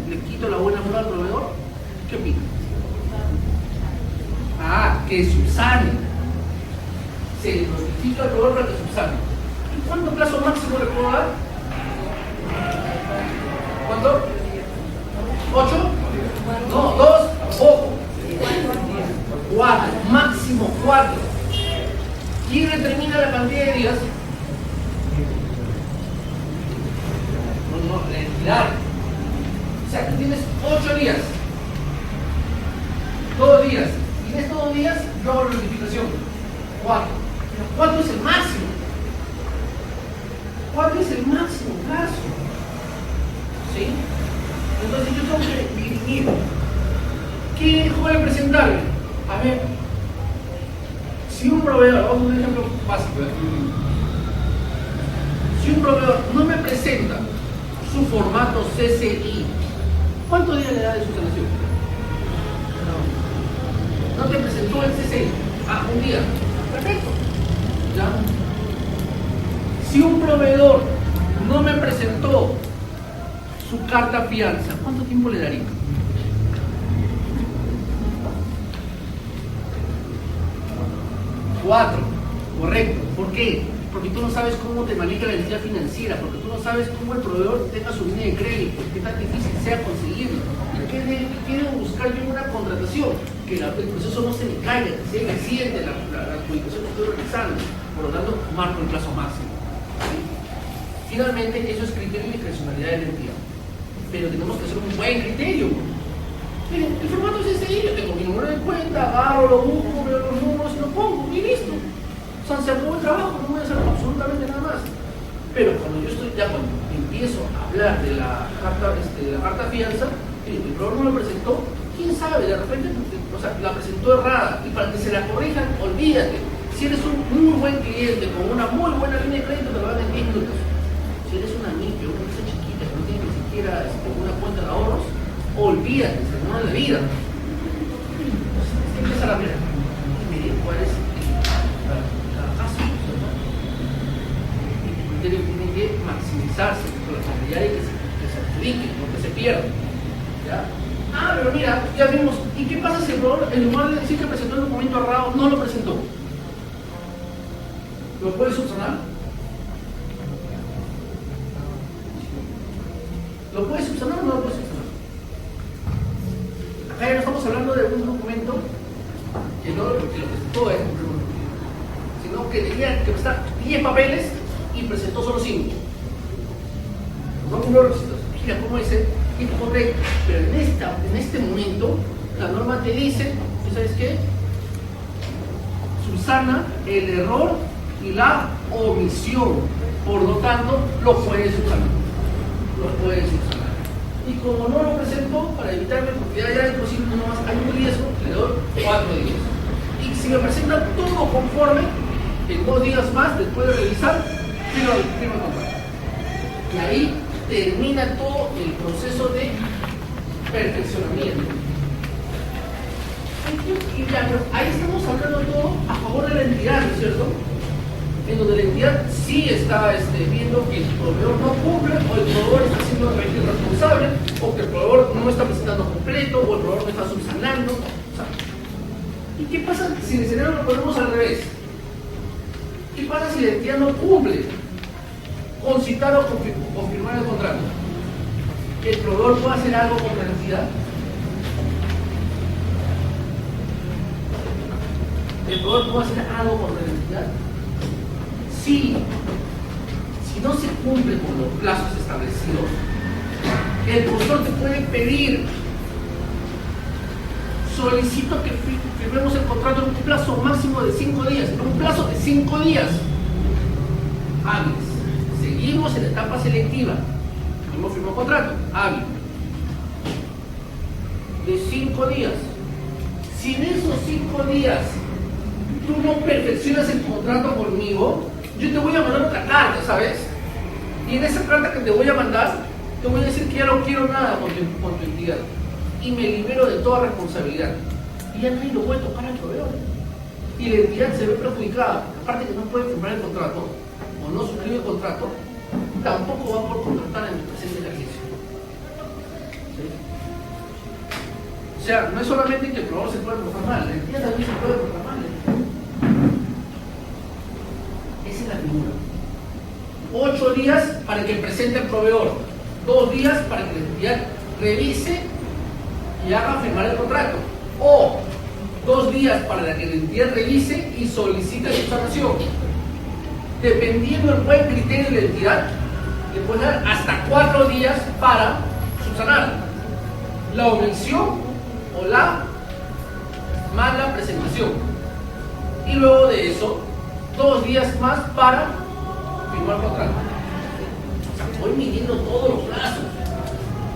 Speaker 1: ¿Le quito la buena moral al proveedor? ¿Qué opina? Que subsane. Se le notifica al proveedor para que subsane. ¿Y cuánto plazo máximo le puedo dar? ¿Cuánto? ¿8? No, 2, ojo. 4, máximo 4. ¿Quién determina la cantidad de días? No, la entidad. O sea, tú tienes 8 días. 2 días. Y en estos 2 días yo hago la notificación. 4. Pero 4 es el máximo. 4 es el máximo plazo. ¿Sí? Entonces yo tengo que dirimir. ¿Qué voy a presentarle? A ver, si un proveedor, vamos a un ejemplo básico. Si un proveedor no me presenta su formato CCI, ¿cuántos días le da de sustentación? No te presentó el CCI. 1 día. Perfecto. ¿Ya? Si un proveedor no me presentó su carta fianza, ¿cuánto tiempo le daría? 4. Correcto. ¿Por qué? Porque tú no sabes cómo te maneja la entidad financiera, porque tú no sabes cómo el proveedor tenga su línea de crédito, qué tan difícil sea conseguirlo, y qué debo buscar yo en una contratación, que el proceso no se me caiga, que sea eficiente la adjudicación que estoy realizando, por lo tanto, marco el plazo máximo. ¿Sí? Finalmente, eso es criterio de discrecionalidad de la entidad, pero tenemos que hacer un buen criterio. Miren, el formato es sencillo, yo tengo mi número de cuenta, agarro, lo busco, veo los números y lo pongo, y listo. O sea, se acabó el trabajo, no voy a hacer absolutamente nada más. Pero cuando yo estoy, ya cuando empiezo a hablar de la carta fianza, el proveedor no lo presentó, quién sabe, de repente, o sea, la presentó errada, y para que se la corrijan, olvídate. Si eres un muy buen cliente, con una muy buena línea de crédito, te lo dan en 10 minutos. Si eres una niña, una empresa chiquita, que no tiene ni siquiera una cuenta de ahorros, olvídate, se muere la vida. Entonces, tienes que empezar a ver y medir cuál es cada caso. El criterio tiene que maximizarse con la cantidad de que se adjudique, no que se pierda. ¿Ya? Pero mira, ya vimos. ¿Y qué pasa si el proveedor, en lugar de decir que presentó el documento errado, no lo presentó? ¿Lo puede subsanar? ¿Lo puede subsanar o no lo puede subsanar? Acá ya no estamos hablando de un documento que no lo presentó, sino que tenía que prestar 10 papeles y presentó solo 5. no cumplió los requisitos, mira cómo es incorrecto. Pero en este momento, la norma te dice, ¿tú sabes qué? Subsana el error y la omisión. Por lo tanto, lo puedes subsanar. Lo puedes subsanar. Y como no lo presento, para evitarme, porque ya es posible, no más hay un riesgo, le doy 4 días. Y si me presenta todo conforme, en 2 días más, después de revisar, firma el contrato. Y ahí termina todo el proceso de perfeccionamiento. Y ya, pero ahí estamos hablando todo a favor de la entidad, ¿no es cierto? En donde la entidad sí está viendo que el proveedor no cumple, o el proveedor está siendo irresponsable, o que el proveedor no está presentando completo, o el proveedor no está subsanando. O sea, ¿y qué pasa si el escenario lo ponemos al revés? ¿Qué pasa si la entidad no cumple con citar o confirmar el contrato? ¿El proveedor puede hacer algo contra la entidad? ¿El proveedor puede hacer algo contra la entidad? Si no se cumple con los plazos establecidos, el profesor te puede pedir, solicito que firmemos el contrato en un plazo máximo de 5 días, en un plazo de 5 días hábiles. Seguimos en la etapa selectiva, hemos firmado contrato hábil de 5 días. Si en esos 5 días tú no perfeccionas el contrato conmigo, yo te voy a mandar otra carta, ¿sabes? Y en esa carta que te voy a mandar, te voy a decir que ya no quiero nada con tu entidad. Y me libero de toda responsabilidad. Y ya nadie lo puede tocar al proveedor. Y la entidad se ve perjudicada. Aparte que no puede firmar el contrato, o no suscribe el contrato, tampoco va por contratar en el presente ejercicio. ¿Sí? O sea, no es solamente que el proveedor se puede portar mal, la entidad también se puede portar mal. Esa es la figura. 8 días para que presente el proveedor, 2 días para que la entidad revise y haga firmar el contrato, o 2 días para que la entidad revise y solicite la subsanación. Dependiendo del buen criterio de la entidad, le puede dar hasta 4 días para subsanar la omisión o la mala presentación. Y luego de eso, 2 días más para firmar el contrato. O sea, voy midiendo todos los plazos.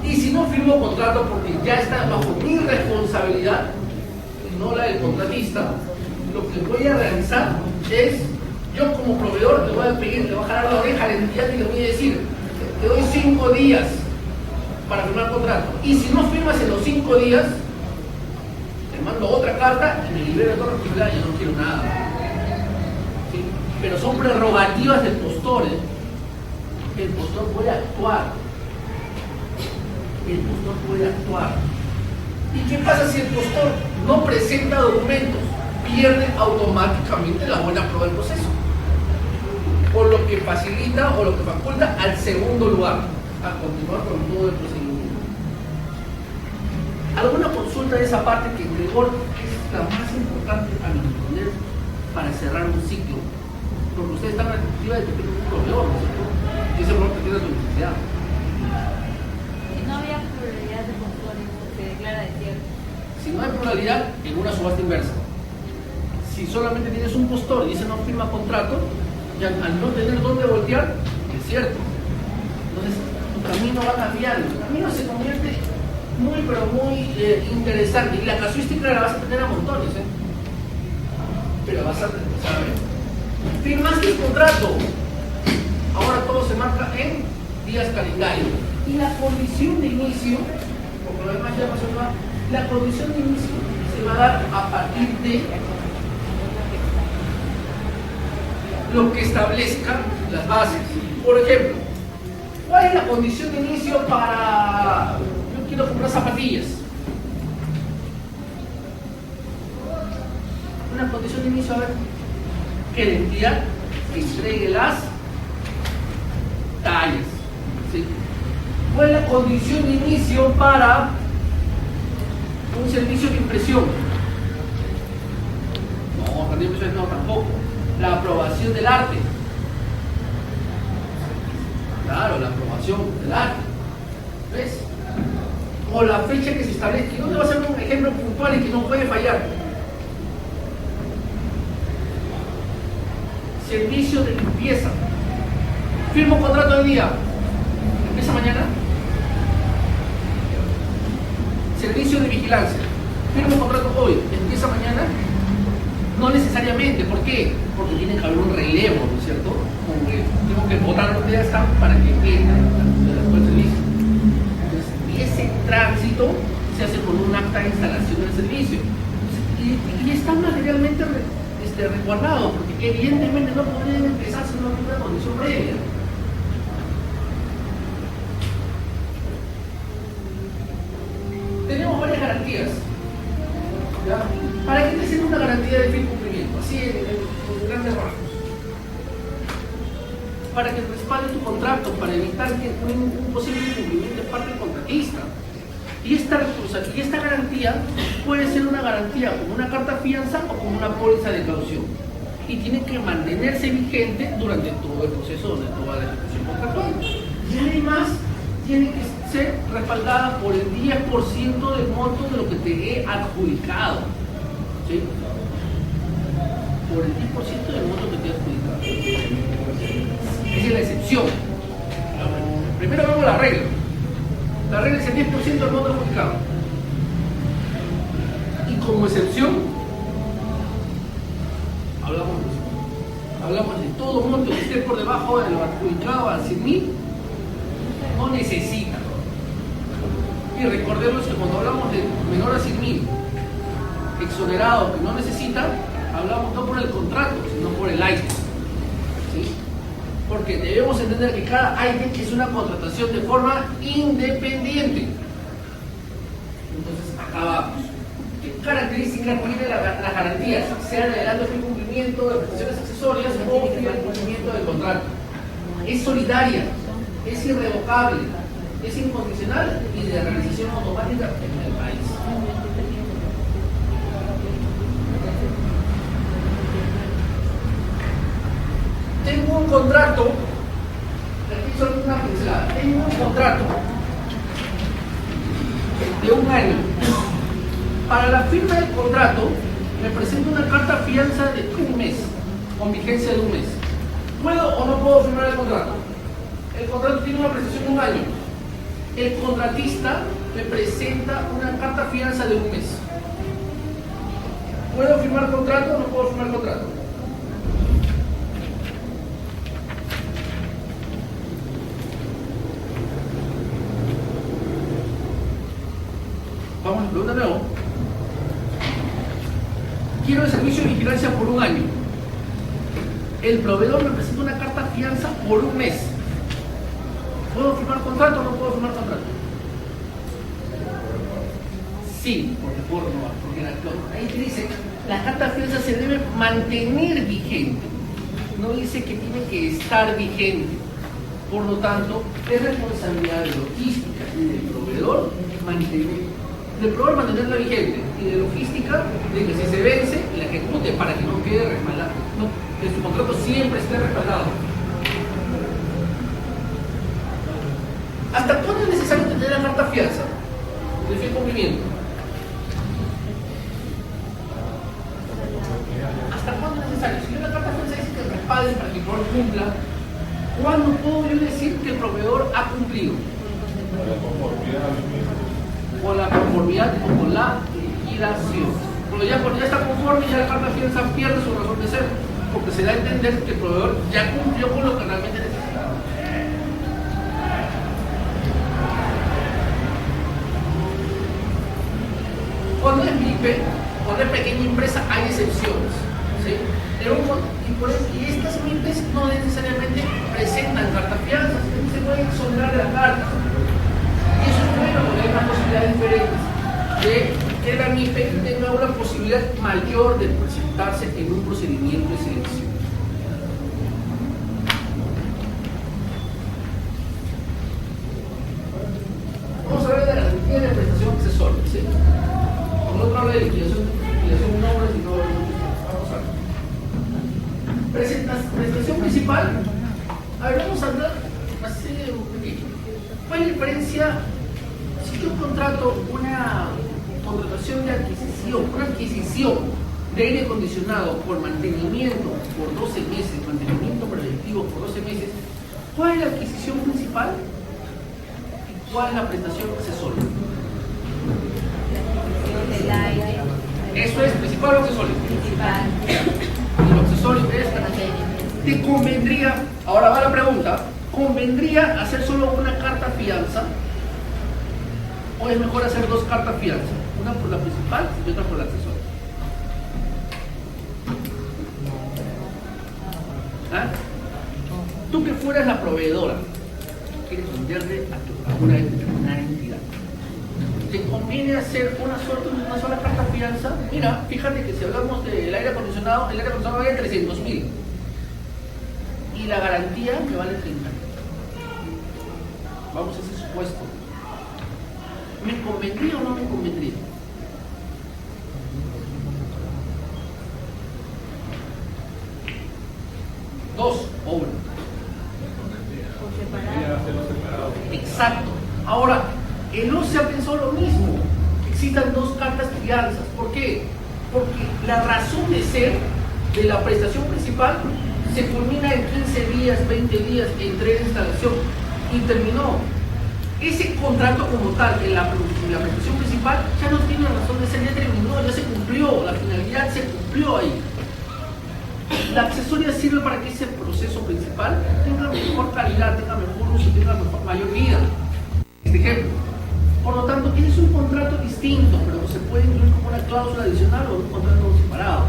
Speaker 1: Y si no firmo contrato porque ya está bajo mi responsabilidad y no la del contratista, lo que voy a realizar es, yo como proveedor le voy a pedir, le voy a jalar la oreja a la entidad y le voy a decir, te doy 5 días para firmar el contrato. Y si no firmas en los 5 días, te mando otra carta y me libero de toda responsabilidad, yo no quiero nada. ¿Sí? Pero son prerrogativas del postor. El postor puede actuar. El postor puede actuar. ¿Y qué pasa si el postor no presenta documentos? Pierde automáticamente la buena prueba del proceso. Por lo que facilita o lo que faculta al segundo lugar a continuar con todo el procedimiento. ¿Alguna consulta de esa parte que en rigor es la más importante a mi entender para cerrar un ciclo? Porque ustedes están en la expectativa de que tengan un proveedor, ¿no es cierto? Y ese proveedor que tiene su necesidad.
Speaker 2: No había pluralidad de postores, se declara desierto.
Speaker 1: Si no hay pluralidad, en una subasta inversa. Si solamente tienes un postor y dice no firma contrato, ya al no tener dónde voltear, es cierto. Entonces, tu camino va cambiando. Tu camino se convierte muy, pero muy interesante. Y la casuística la vas a tener a montones, pero vas a ver. Firmaste el contrato. Ahora todo se marca en días calendario. Y la condición de inicio, porque lo demás ya pasó, la condición de inicio se va a dar a partir de lo que establezcan las bases. Por ejemplo, ¿cuál es la condición de inicio para... yo quiero comprar zapatillas? Una condición de inicio, a ver, que la entidad entregue las tallas. ¿Sí? ¿Cuál es la condición de inicio para un servicio de impresión? No, servicio de impresión no, tampoco. La aprobación del arte. Claro, la aprobación del acta. ¿Ves? O la fecha que se establezca. ¿Dónde va a ser un ejemplo puntual y que no puede fallar? Servicio de limpieza. Firmo un contrato hoy día. ¿Empieza mañana? Servicio de vigilancia. Firmo un contrato hoy. ¿Empieza mañana? No necesariamente. ¿Por qué? Porque tiene que haber un relevo, ¿no es cierto? Como que tengo que votar los días para que entre después del servicio. Entonces, ese tránsito se hace con un acta de instalación del servicio. Y está materialmente resguardado, porque evidentemente no podría empezar sin una condición previa. Tenemos varias garantías. ¿Ya? ¿Para qué te sirve una garantía de firme cumplimiento? Así en grandes rasgos. Para que respalde tu contrato, para evitar que un posible incumplimiento de parte del contratista. Y esta garantía puede ser una garantía como una carta fianza o como una póliza de caución. Y tiene que mantenerse vigente durante todo el proceso de toda la ejecución contractual. Y además tiene que ser respaldada por el 10% del monto de lo que te he adjudicado. ¿Sí? Por el 10% del monto que te he adjudicado. Esa es la excepción. Primero vemos la regla. La regla es el 10% del monto adjudicado. Y como excepción, hablamos de todo monto que esté por debajo de lo adjudicado a 100.000, no necesita. Y recordemos que cuando hablamos de menor a 100.000, exonerado que no necesita, hablamos no por el contrato, sino por el ítem. ¿Sí? Porque debemos entender que cada ítem es una contratación de forma independiente. Entonces, acá vamos. ¿Qué características tiene las garantías? Sean adelanto de cumplimiento de prestaciones accesorias o el cumplimiento del contrato. Es solidaria, es irrevocable, es incondicional y de realización automática en el país. Tengo un contrato, aquí solo una pincelada, tengo un contrato de un año. Para la firma del contrato me presento una carta fianza de un mes, con vigencia de un mes. ¿Puedo o no puedo firmar el contrato? El contrato tiene una prestación de un año. El contratista me presenta una carta fianza de un mes. ¿Puedo firmar contrato o no puedo firmar contrato? Vamos a preguntar de nuevo. Quiero el servicio de vigilancia por un año. El proveedor me presenta una carta fianza por un mes. ¿Puedo firmar contrato o no puedo firmar contrato? Sí, porque puedo renovar, porque ahí te dice, la carta fianza se debe mantener vigente. No dice que tiene que estar vigente. Por lo tanto, es responsabilidad de logística y del proveedor mantenerla vigente, y de logística de que si se vence, la ejecute para que no quede respaldado, que su contrato siempre esté respaldado. ¿Hasta cuándo es necesario tener la carta fianza de firme cumplimiento? ¿Hasta cuándo es necesario? Si yo la carta fianza dice que respalde para que el proveedor cumpla, ¿cuándo puedo yo decir que el proveedor ha cumplido? Con la conformidad o con la liquidación. Cuando ya está conforme, ya la carta fianza pierde su razón de ser, porque se da a entender que el proveedor ya cumplió con lo que realmente necesitaba. Cuando es MIPE, cuando es pequeña empresa, hay excepciones. ¿Sí? Y estas MIPEs no necesariamente presentan carta fianza, se pueden exonerar de la carta. Y eso es bueno porque hay una posibilidad diferente de que la MIPE tenga una posibilidad mayor de presentarse en un procedimiento de selección. Vamos a hablar de la garantía de prestación accesoria. ¿Sí? Cuando otro habla de liquidación nombres y no vamos a ver. Prestación principal. A ver, vamos a hablar ¿Cuál es la diferencia si yo contrato una contratación de adquisición, una adquisición de aire acondicionado por mantenimiento por 12 meses, mantenimiento preventivo por 12 meses? ¿Cuál es la adquisición principal y cuál es la prestación accesoria?
Speaker 2: Del aire.
Speaker 1: Eso es principal o accesorio.
Speaker 2: Principal.
Speaker 1: Y lo accesorio es, ¿te convendría, ahora va la pregunta, ¿convendría hacer solo una carta fianza? ¿O es mejor hacer dos cartas fianza? Una por la principal y otra por la accesoria. ¿Ah? Tú que fueras la proveedora, quieres venderle a una determinada entidad, ¿te conviene hacer una sola carta fianza? Mira, fíjate que si hablamos del aire acondicionado, el aire acondicionado vale 300.000 y la garantía me vale 30. Vamos a ese supuesto. ¿Me convendría o no me convendría? Dos o uno.
Speaker 2: Por separado.
Speaker 1: Exacto. Ahora, el OCE ha pensado lo mismo. Existan dos cartas fianzas. ¿Por qué? Porque la razón de ser de la prestación principal se culmina en 15 días, 20 días entre la instalación y terminó. Ese contrato como tal, en la prestación principal, ya no tiene razón de ser, ya terminó, ya se cumplió, la finalidad se cumplió ahí. La accesoria sirve para que ese proceso principal tenga mejor calidad, tenga mejor uso, tenga mayor vida. Este ejemplo. Por lo tanto, es un contrato distinto, pero se puede incluir como una cláusula adicional o un contrato separado.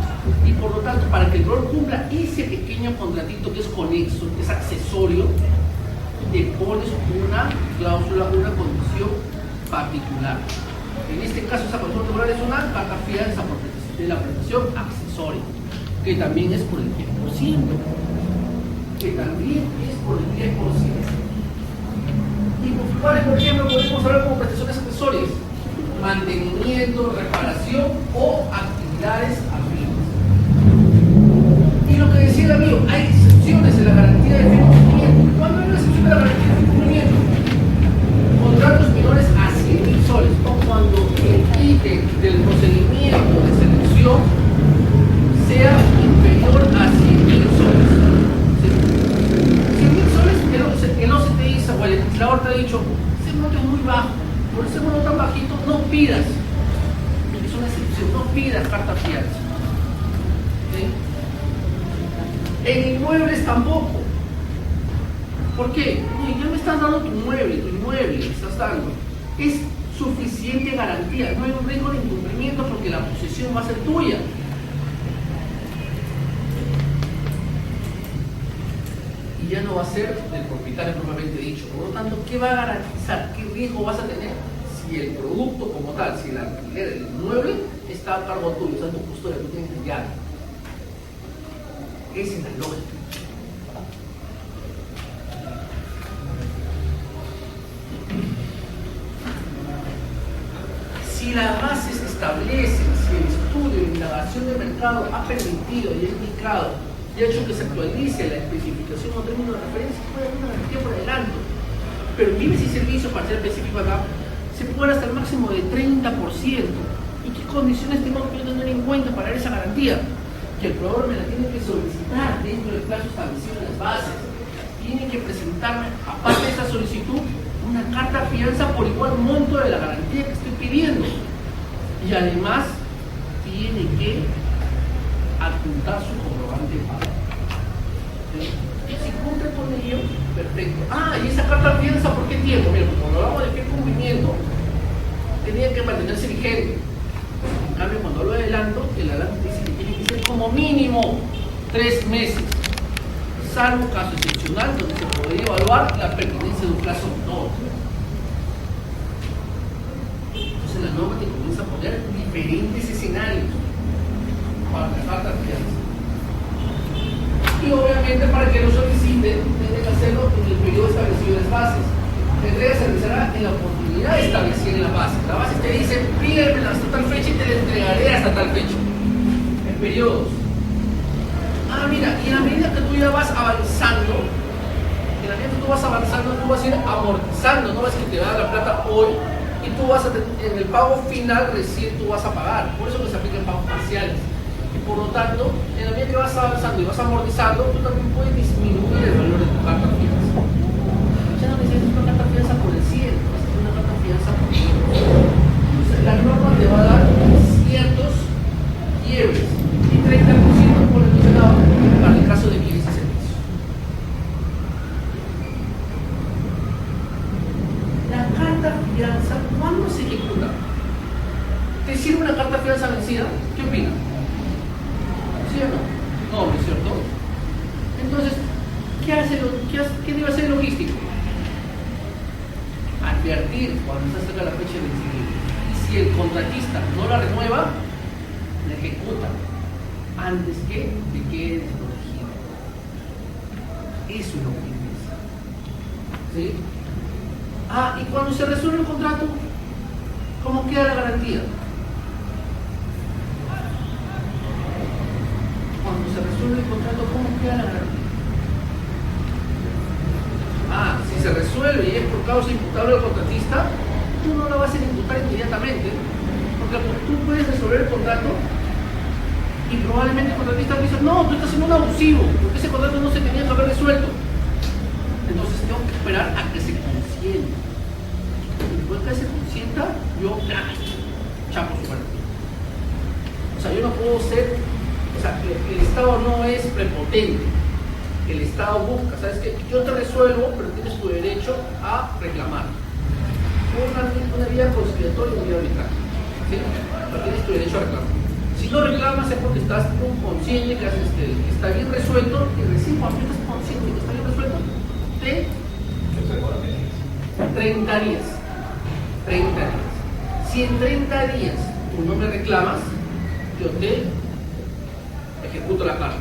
Speaker 1: Y por lo tanto, para que el rol cumpla ese pequeño contratito que es conexo, que es accesorio, le pones una cláusula, una condición particular. En este caso, esa condición particular es una carta fianza de la prestación accesoria, que también es por el 10%. Que también es por el 10%. Y cuáles, por ejemplo, podemos hablar como prestaciones accesorias: mantenimiento, reparación o actividades afines. Y lo que decía el amigo, hay excepciones en la garantía de firme cumplimiento. ¿Cuándo hay una excepción de la garantía de firme cumplimiento? Contratos menores a 100.000 soles, o cuando el ítem del procedimiento de selección sea inferior a 100.000 soles. ¿Sí? 100.000 soles, el OCE te dice, o el legislador te ha dicho, ese monto es muy bajo, por ese monto tan bajito no pidas, es una excepción, no pidas carta fianza. ¿Sí? En inmuebles tampoco. ¿Por qué? Oye, ya me estás dando tu inmueble me estás dando. Es suficiente garantía, no hay un riesgo de incumplimiento porque la posesión va a ser tuya. Y ya no va a ser del propietario propiamente dicho. Por lo tanto, ¿qué va a garantizar? ¿Qué riesgo vas a tener si el producto como tal, si el alquiler del inmueble está a cargo tuyo, está en tu custodia, tú tienes el llave? Esa es la lógica. Si las bases se establecen, si el estudio de indagación de mercado ha permitido y ha indicado y ha hecho que se actualice la especificación o término de referencia, puede haber una garantía por adelanto. Pero en bienes y servicios, para ser específico acá, se puede hasta el máximo de 30%. ¿Y qué condiciones tengo que tener en cuenta para esa garantía? Que el proveedor me la tiene que solicitar dentro del plazo establecido en las bases. Tiene que presentarme, aparte de esa solicitud, una carta fianza por igual monto de la garantía que estoy pidiendo. Y además, tiene que adjuntar su comprobante de pago. ¿Sí? Y si cumple con ello, perfecto. Ah, y esa carta fianza, ¿por qué tiempo? Mira, cuando hablamos de qué cumplimiento, tenía que mantenerse vigente. En cambio, cuando hablo de adelanto, el adelanto dice que tiene que ser como mínimo 3 meses, salvo caso excepcional donde se podría evaluar la pertinencia de un plazo menor. Entonces la norma te comienza a poner diferentes escenarios para la carta de fianza. Y obviamente para que lo solicite, tiene que hacerlo en el periodo establecido en las bases. La entrega se realizará en la oportunidad establecida en la base. La base te dice, pídemela hasta tal fecha y te la entregaré hasta tal fecha. En periodos. Ah, mira, y a medida que tú ya vas avanzando, En la vida tú vas avanzando, tú vas a ir amortizando, no es que te da la plata hoy y tú vas a en el pago final recién tú vas a pagar. Por eso que se aplican pagos parciales. Y por lo tanto, en la medida que vas avanzando y vas amortizando, tú también puedes disminuir el valor de tu carta fianza. Ya no necesitas una carta fianza por el 100, necesitas una carta fianza por el 100. Entonces, la norma te va a dar ciertos quiebres y 30% por el mencionado para el caso de bienes y servicios. La carta fianza, ¿cuándo se ejecuta? ¿Te sirve una carta fianza vencida? ¿Qué opinas? ¿Sí o no? No, ¿no es cierto? Entonces, ¿qué debe hacer el logístico? Advertir cuando se acerca la fecha de vencimiento. Y si el contratista no la renueva, la ejecuta antes que te quede desprotegido. Eso es lo que piensa. ¿Sí? Ah, y cuando se resuelve el contrato, ¿cómo queda la garantía? Cuando se resuelve el contrato, ¿cómo queda la garantía? Ah, si se resuelve y es por causa imputable al contratista, tú no la vas a ejecutar inmediatamente, porque tú puedes resolver el contrato y probablemente el contratista dice, no, tú estás siendo un abusivo, porque ese contrato no se tenía que haber resuelto. Entonces tengo que esperar a que se consienta. Y después que se consienta, yo chapo su garantía. O sea, yo no puedo ser, o sea, el Estado no es prepotente. El Estado busca, ¿sabes qué? Yo te resuelvo, pero tienes tu derecho a reclamar. Una vía conciliatoria y una vía arbitral. ¿Sí? Pero tienes tu derecho a reclamar. Si no reclamas es porque estás consciente que está bien resuelto, y recién cuando estás consciente que está bien resuelto, te 30 días. 30 días. Si en 30 días tú no me reclamas, yo te ejecuto la carta.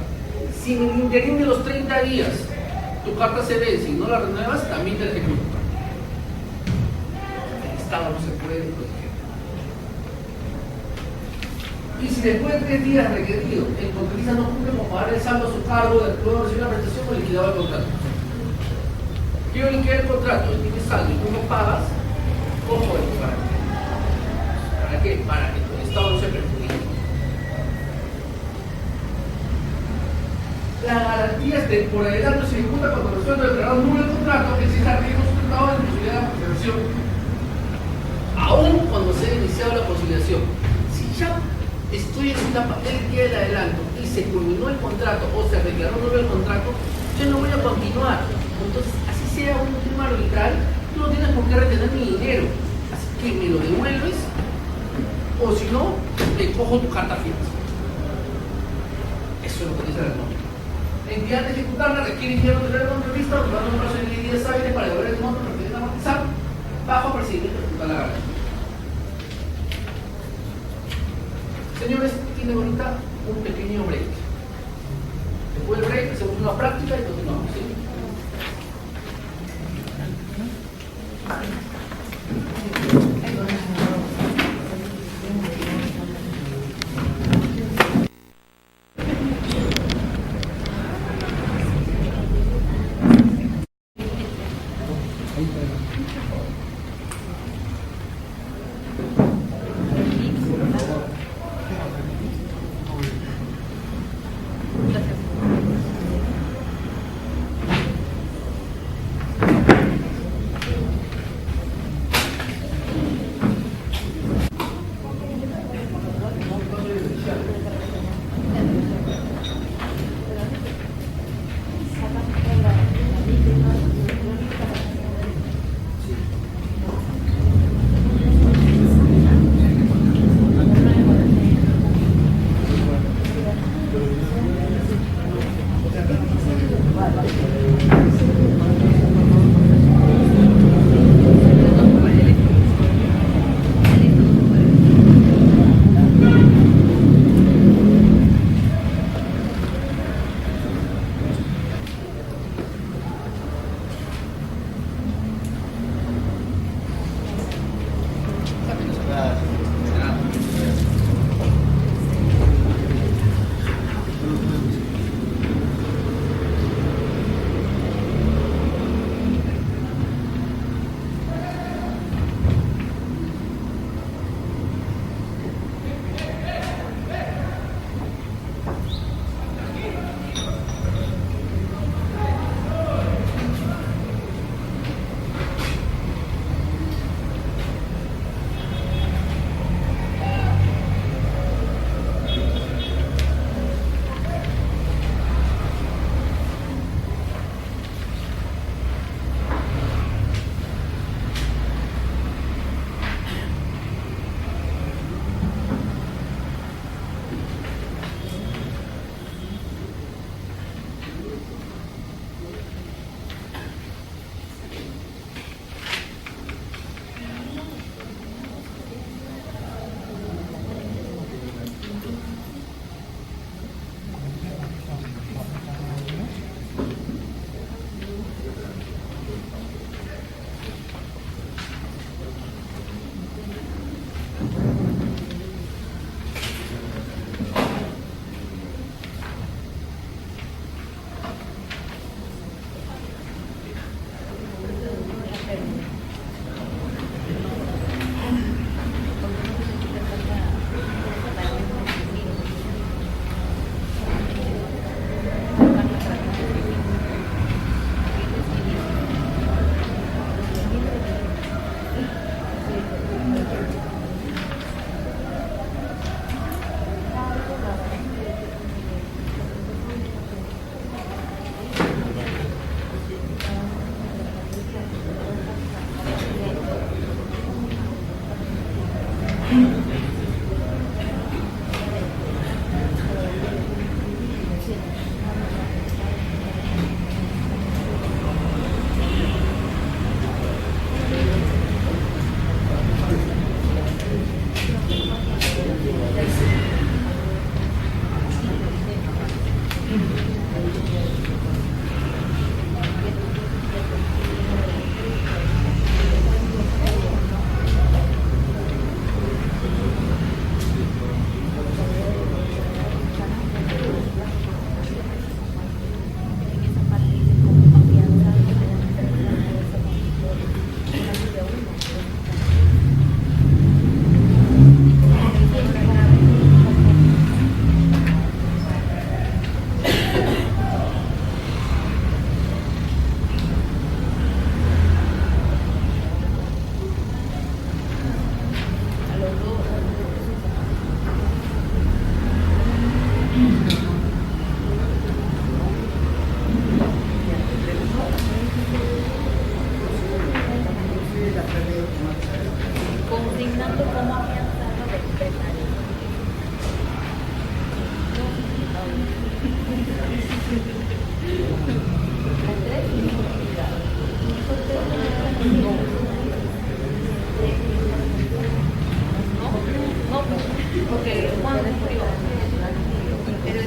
Speaker 1: Si en el interín de los 30 días tu carta se vence y no la renuevas, también te la ejecuto. El Estado no se puede proteger. Y si después de 3 días requerido el contratista no cumple con pagar el saldo a su cargo de luego recibir la prestación o liquidado el contrato. Quiero liquidar el contrato y tienes saldo y tú no pagas, ¿cómo es? ¿Para qué? Para que el Estado no se perjudique. La garantía es de por adelanto se ejecuta cuando resuelve declarar nulo el contrato que exista riesgo sustentado de posibilidad de conciliación. Aún cuando se ha iniciado la conciliación. Si ya estoy en etapa del día del adelanto y se culminó el contrato o se declaró nulo el contrato, yo no voy a continuar. Entonces, así sea un tema arbitral, tú no tienes por qué retener mi dinero. Así que me lo devuelves o si no, te cojo tu carta fianza. Eso es lo que dice la norma. Entidad de ejecutarla requiere enviar un teléfono de entrevista o un plazo de 10 hábiles para devolver el monto pertinente a amortizar bajo procedimiento de ejecutar la garantía. Señores, tienen ahorita un pequeño break. Después del break hacemos una práctica y continuamos. ¿Sí?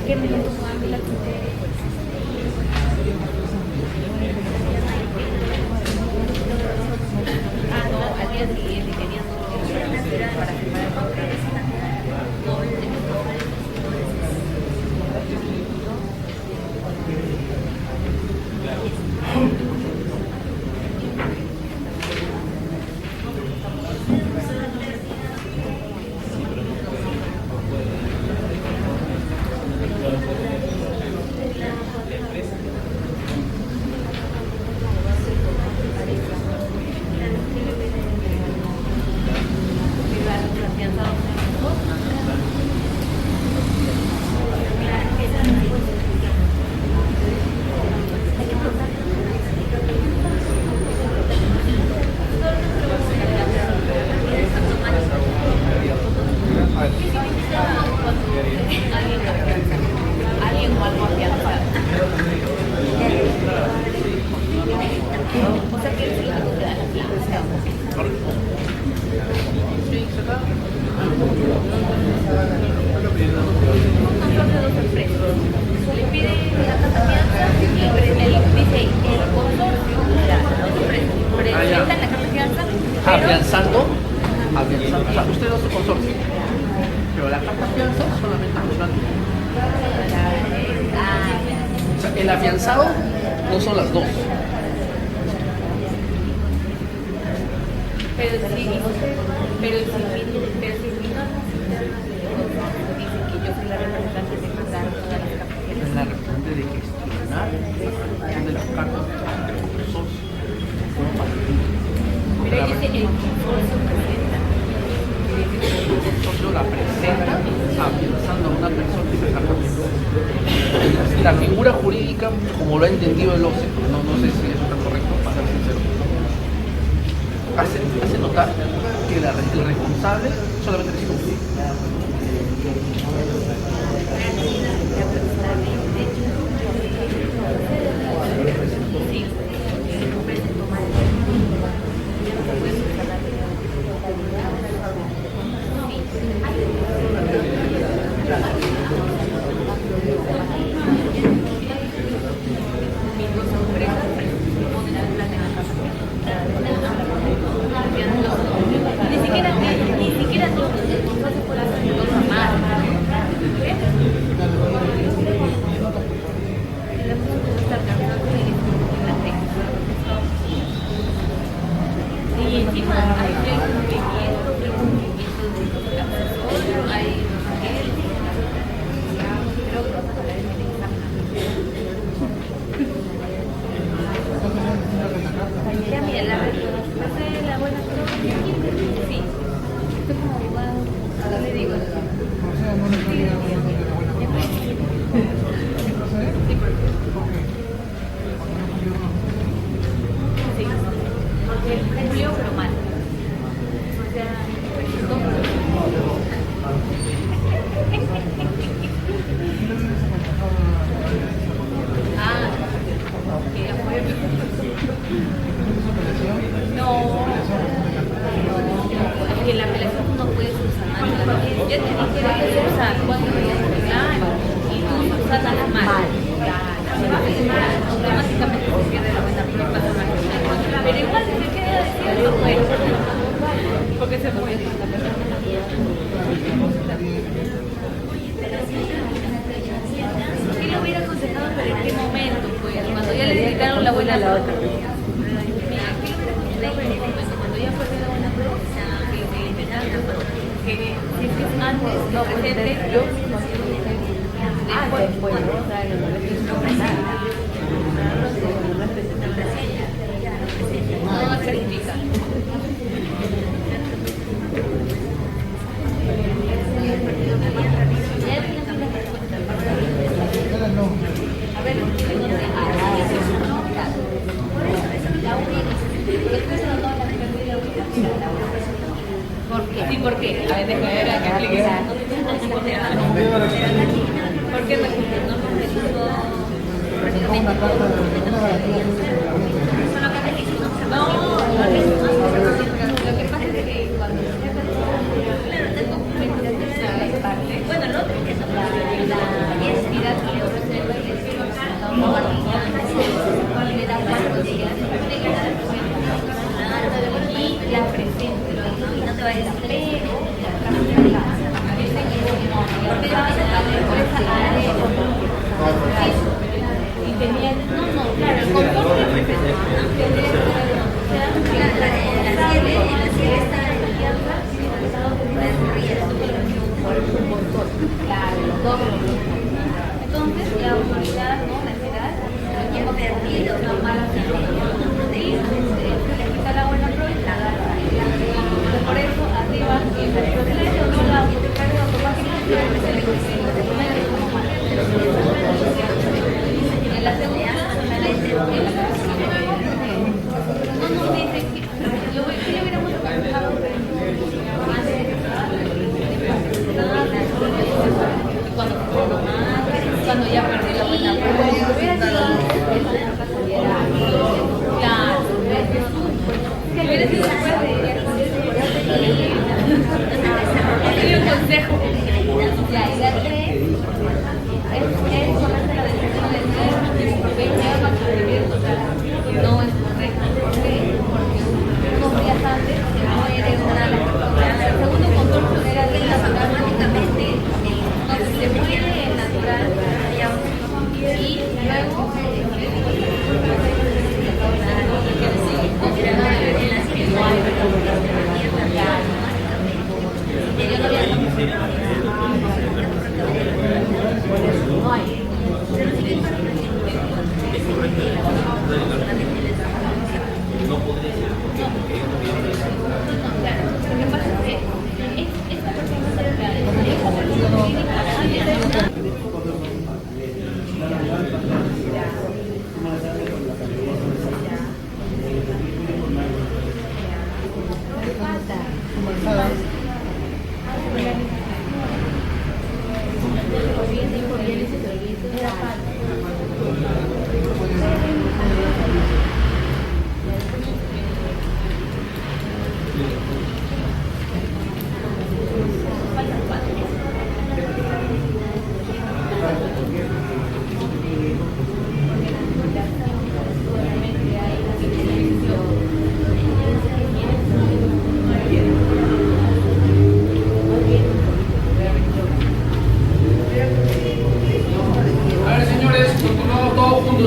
Speaker 2: qué me siento con Ángela? Ah, no, al día siguiente querían para firmar el contrato.
Speaker 1: Afianzando, o sea, usted no se consorcio, pero la carta fianza solamente funciona. O sea, el afianzado no son las dos.
Speaker 2: Pero si mi norma dice que yo soy la representante de mandar todas las capacidades.
Speaker 1: Es la representante de gestionar la de las cartas de los socios.
Speaker 2: Pero dice el consorcio presenta.
Speaker 1: El consorcio la presenta afianzando a una persona que se carta. La figura jurídica, como lo ha entendido el OCE, no sé si eso está correcto, para ser sincero, hace notar que el responsable solamente recibe un fee.
Speaker 2: Ni siquiera todo, no se puede hacer cosa más. Y encima hay cumplimiento de los asesores, hay creo que vamos a hablar en el examen. Ya mira, la buena sí. Esto es como abogado, ahora le digo. Sí, porque cumplió pero mal. O sea, que afuera. No, es que la apelación no puede subsanar. Ya te dije que subsanar 4 días de claro y tú subsanas la mal. Automáticamente se pierde la buena prueba. Pero igual se queda diciendo bueno, porque se muere. ¿Qué le hubiera aconsejado, pero en qué momento? Pues cuando ya le quitaron la buena a la otra. Cuando ya fue la buena prueba, que si es que antes no presente, yo después no va a certificar. A ver, ¿por qué? Sí, ¿por qué? A ver, déjame ver a qué expliques. ¿Por qué no no, lo que pasa es que cuando claro, tengo bueno, el otro que no Claro, los dos. Entonces, la autoridad, ¿no? La entidad, había perdido una mala y le quita la buena pro y la da. Por eso, arriba, el proceso, no la autoridad automáticamente se le consigue de primero como mal. En la segunda, la ley de no nos dice que lo hubiéramos trabajado, pero cuando ya perdí la buena un consejo. Ya, y la 3 es solamente la decisión de 20 años no es correcto. Porque unos días antes no era el segundo control era de la automáticamente se muere natural y luego
Speaker 4: no podría ser porque
Speaker 2: lo que pasa es que esta persona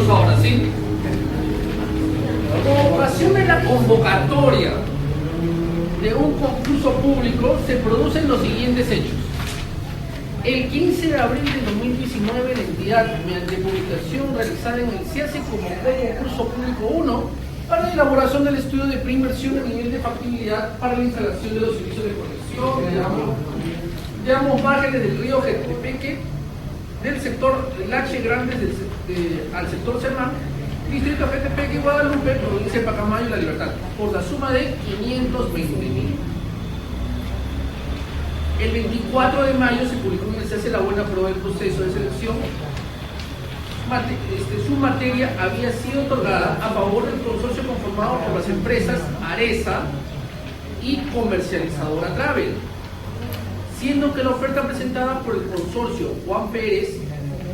Speaker 1: ahora, ¿sí? Con ocasión de la convocatoria de un concurso público se producen los siguientes hechos. El 15 de abril de 2019 la entidad, mediante publicación realizada en el CIACE, convocó el concurso público 1 para la elaboración del estudio de preinversión a nivel de factibilidad para la instalación de los servicios de conexión de ambos márgenes del río Jetepeque, del sector Lache Grandes al sector Semán, distrito Jetepeque, Guadalupe, provincia de Pacamayo y La Libertad, por la suma de 520.000. El 24 de mayo se publicó en el CIACE la buena prueba del proceso de selección. Su materia había sido otorgada a favor del consorcio conformado por las empresas Aresa y Comercializadora Travel, siendo que la oferta presentada por el consorcio Juan Pérez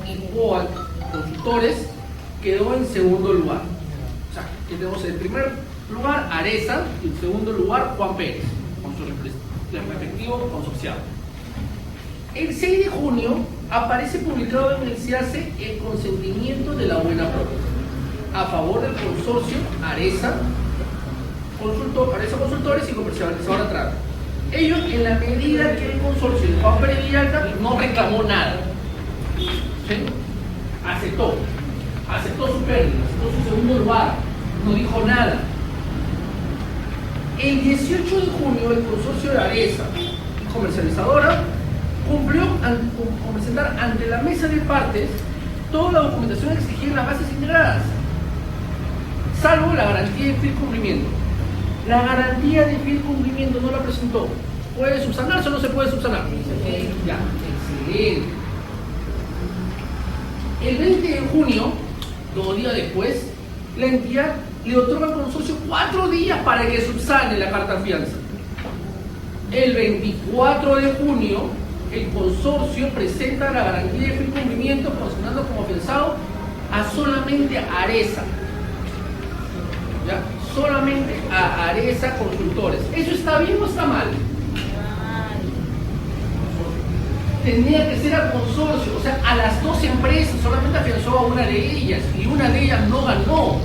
Speaker 1: y POAL Consultores quedó en segundo lugar. O sea, que tenemos en el primer lugar Aresa y en segundo lugar Juan Pérez, con su respectivo consorciado. El 6 de junio aparece publicado en el CIACE el consentimiento de la buena prueba a favor del consorcio Aresa Consultores y Comercializadora Travel. Ellos, en la medida que el consorcio de Juan Pérez Villalta no reclamó nada, ¿sí? aceptó su pérdida, aceptó su segundo lugar, no dijo nada. El 18 de junio el consorcio de Aresa y Comercializadora cumplió con presentar ante la mesa de partes toda la documentación exigida en las bases integradas, salvo la garantía de fiel cumplimiento. La garantía de fiel cumplimiento no la presentó. ¿Puede subsanarse o no se puede subsanar? Ya, excelente. El 20 de junio, 2 días después, la entidad le otorga al consorcio 4 días para que subsane la carta fianza. El 24 de junio, el consorcio presenta la garantía de fiel cumplimiento consignando como afianzado a solamente Aresa. ¿Ya? Solamente a Aresa Consultores. ¿Eso está bien o está mal? Tenía que ser al consorcio, o sea, a las 2 empresas, solamente afianzó a una de ellas y una de ellas no ganó.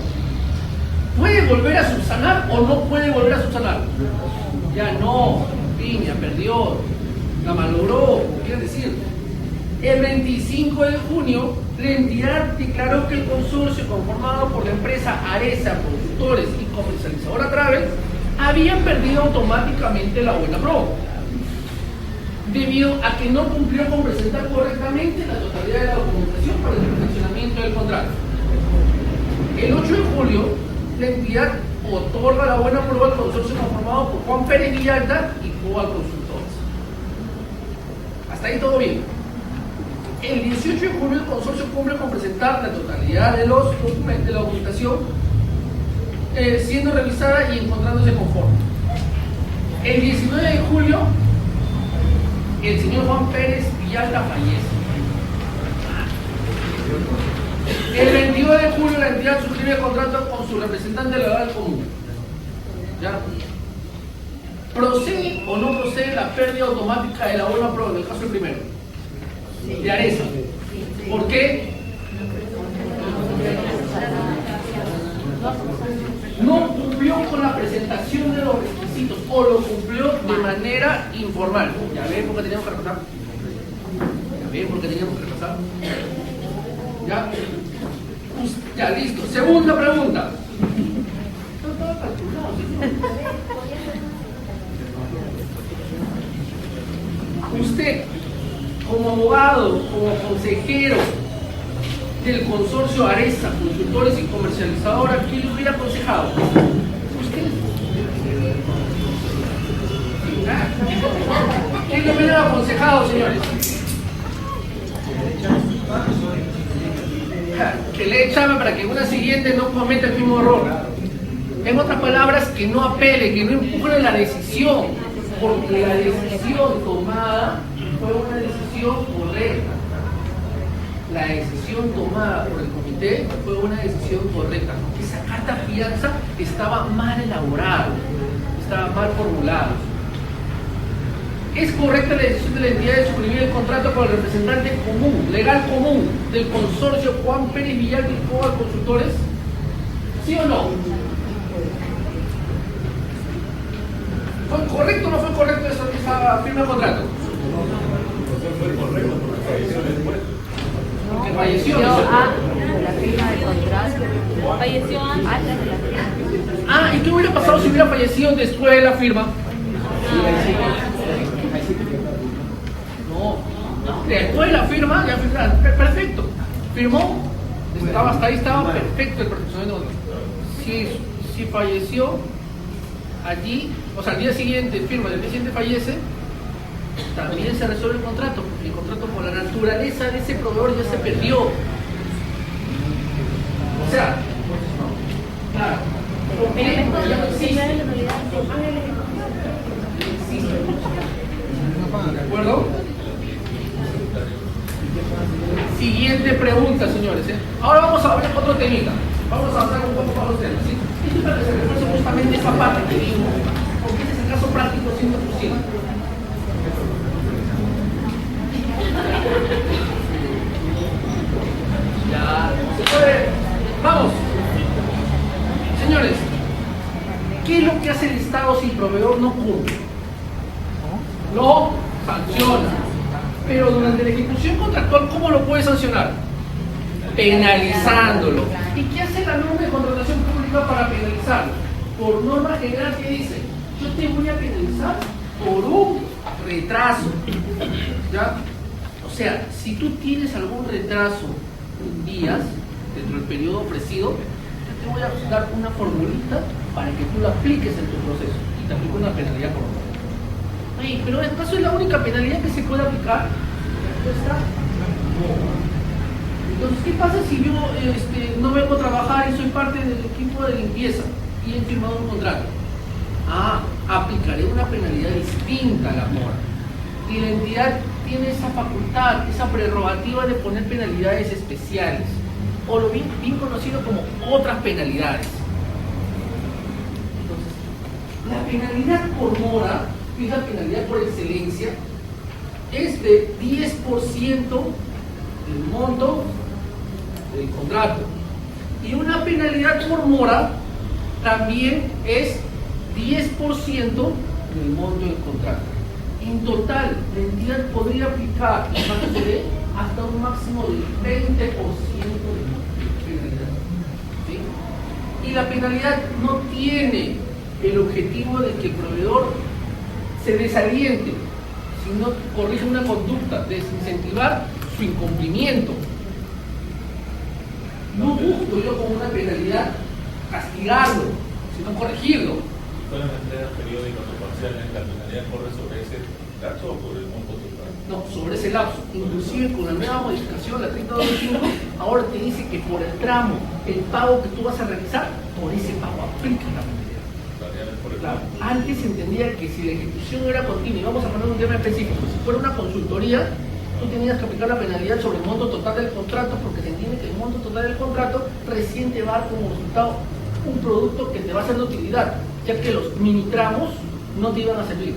Speaker 1: ¿Puede volver a subsanar o no puede volver a subsanar? Ya no, piña, perdió, la malogró, quiere decir. El 25 de junio, la entidad declaró que el consorcio conformado por la empresa Aresa, Constructores y Comercializadora Travel habían perdido automáticamente la buena pro, debido a que no cumplió con presentar correctamente la totalidad de la documentación para el perfeccionamiento del contrato. El 8 de julio, la entidad otorga la buena prueba al consorcio conformado por Juan Pérez Villalta y Cobal Consultores. Hasta ahí todo bien. El 18 de julio el consorcio cumple con presentar la totalidad de los documentos de la documentación siendo revisada y encontrándose conforme. El 19 de julio el señor Juan Pérez Villalta fallece. El 22 de julio la entidad suscribe el contrato con su representante legal común. ¿Ya? ¿Procede o no procede la pérdida automática de la buena prueba en el caso del primero? De Aresa. ¿Por qué? No cumplió con la presentación de los requisitos o lo cumplió de manera informal. ¿Ya ven por qué teníamos que repasar? ¿Ya ven por qué teníamos que repasar? ¿Ya? Ya, listo. Segunda pregunta. Usted, como abogado, como consejero del consorcio Aresa, Consultores y Comercializadora, ¿quién le hubiera aconsejado? ¿Usted? ¿Quién le hubiera aconsejado, señores? Que le llame para que en una siguiente no cometa el mismo error. En otras palabras, que no apele, que no empuje la decisión, porque la decisión tomada fue una decisión correcta. La decisión tomada por el comité fue una decisión correcta. Esa carta fianza estaba mal elaborada, estaba mal formulada. ¿Es correcta la decisión de la entidad de suscribir el contrato con el representante común, legal común, del consorcio Juan Pérez Villalta y Cobal Consultores? ¿Sí o no? ¿Fue correcto o no fue correcto esa firma de contrato? Porque falleció.
Speaker 2: La firma del contrato. Falleció antes de la firma.
Speaker 1: Ah, ¿y qué hubiera pasado si hubiera fallecido después de la firma? No, después de la firma, ya firma, perfecto. Firmó, estaba hasta ahí, estaba perfecto el perfeccionamiento. Si falleció allí, o sea, al día siguiente firma, el día siguiente fallece, también se resuelve el contrato. El contrato por la naturaleza de ese proveedor ya se perdió. O sea, claro. ¿De acuerdo? Siguiente pregunta, señores. Ahora vamos a ver otro temita. Vamos a hablar un poco para los temas. ¿Sí? Esto es para que se refuerce justamente esa parte que digo, porque este es el caso práctico 100%. Ya, se puede. Vamos. Señores, ¿qué es lo que hace el Estado si el proveedor no cumple? Lo sanciona. Pero durante la ejecución contractual, ¿cómo lo puede sancionar? Penalizándolo. ¿Y qué hace la norma de contratación pública para penalizarlo? Por norma general, ¿qué dice? Yo te voy a penalizar por un retraso. ¿Ya? O sea, si tú tienes algún retraso en días dentro del periodo ofrecido, yo te voy a dar una formulita para que tú la apliques en tu proceso y te aplico una penalidad por otro. Oye, pero ¿acaso es la única penalidad que se puede aplicar? La respuesta, no. Entonces, ¿qué pasa si yo no vengo a trabajar y soy parte del equipo de limpieza y he firmado un contrato? Ah, aplicaré una penalidad distinta a la mora. Y la entidad tiene esa facultad, esa prerrogativa de poner penalidades especiales, o lo bien conocido como otras penalidades. Entonces, la penalidad por mora, que es la penalidad por excelencia, es de 10% del monto del contrato. Y una penalidad por mora también es 10% del monto del contrato. En total, la entidad podría aplicar la parte de hasta un máximo del 20% de penalidad. ¿Sí? Y la penalidad no tiene el objetivo de que el proveedor se desaliente, sino corrige una conducta, desincentivar su incumplimiento. No busco yo con una penalidad castigarlo, sino corregirlo.
Speaker 3: ¿Todas las entregas periódicas o parciales, la penalidad corre sobre ese lapso o por el monto total?
Speaker 1: No, sobre ese lapso. Inclusive con la nueva modificación, la 3225, ahora te dice que por el tramo, el pago que tú vas a realizar, por ese pago aplica la penalidad. Claro. Antes se entendía que si la ejecución era continua, y vamos a poner un tema específico, si fuera una consultoría, tú tenías que aplicar la penalidad sobre el monto total del contrato, porque se entiende que el monto total del contrato recién te va a dar como resultado un producto que te va a ser de utilidad, ya que los mini tramos no te iban a servir.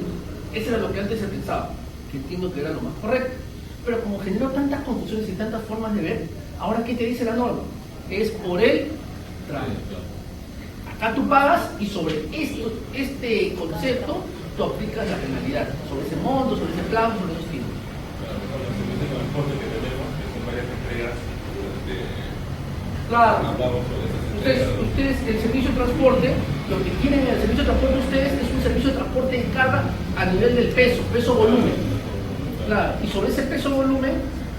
Speaker 1: Eso era lo que antes se pensaba, que entiendo que era lo más correcto. Pero como generó tantas confusiones y tantas formas de ver, ahora ¿qué te dice la norma? Es por el tramo. Acá tú pagas y sobre este concepto tú aplicas la penalidad, sobre ese monto, sobre ese plazo, sobre esos tiempos.
Speaker 3: Con los servicios de transporte que tenemos, que son varias entregas,
Speaker 1: Claro.
Speaker 3: hablamos sobre esas entregas.
Speaker 1: Ustedes, el servicio de transporte, lo que quieren en el servicio de transporte de ustedes es un servicio de transporte de carga a nivel del peso-volumen. Claro, y sobre ese peso-volumen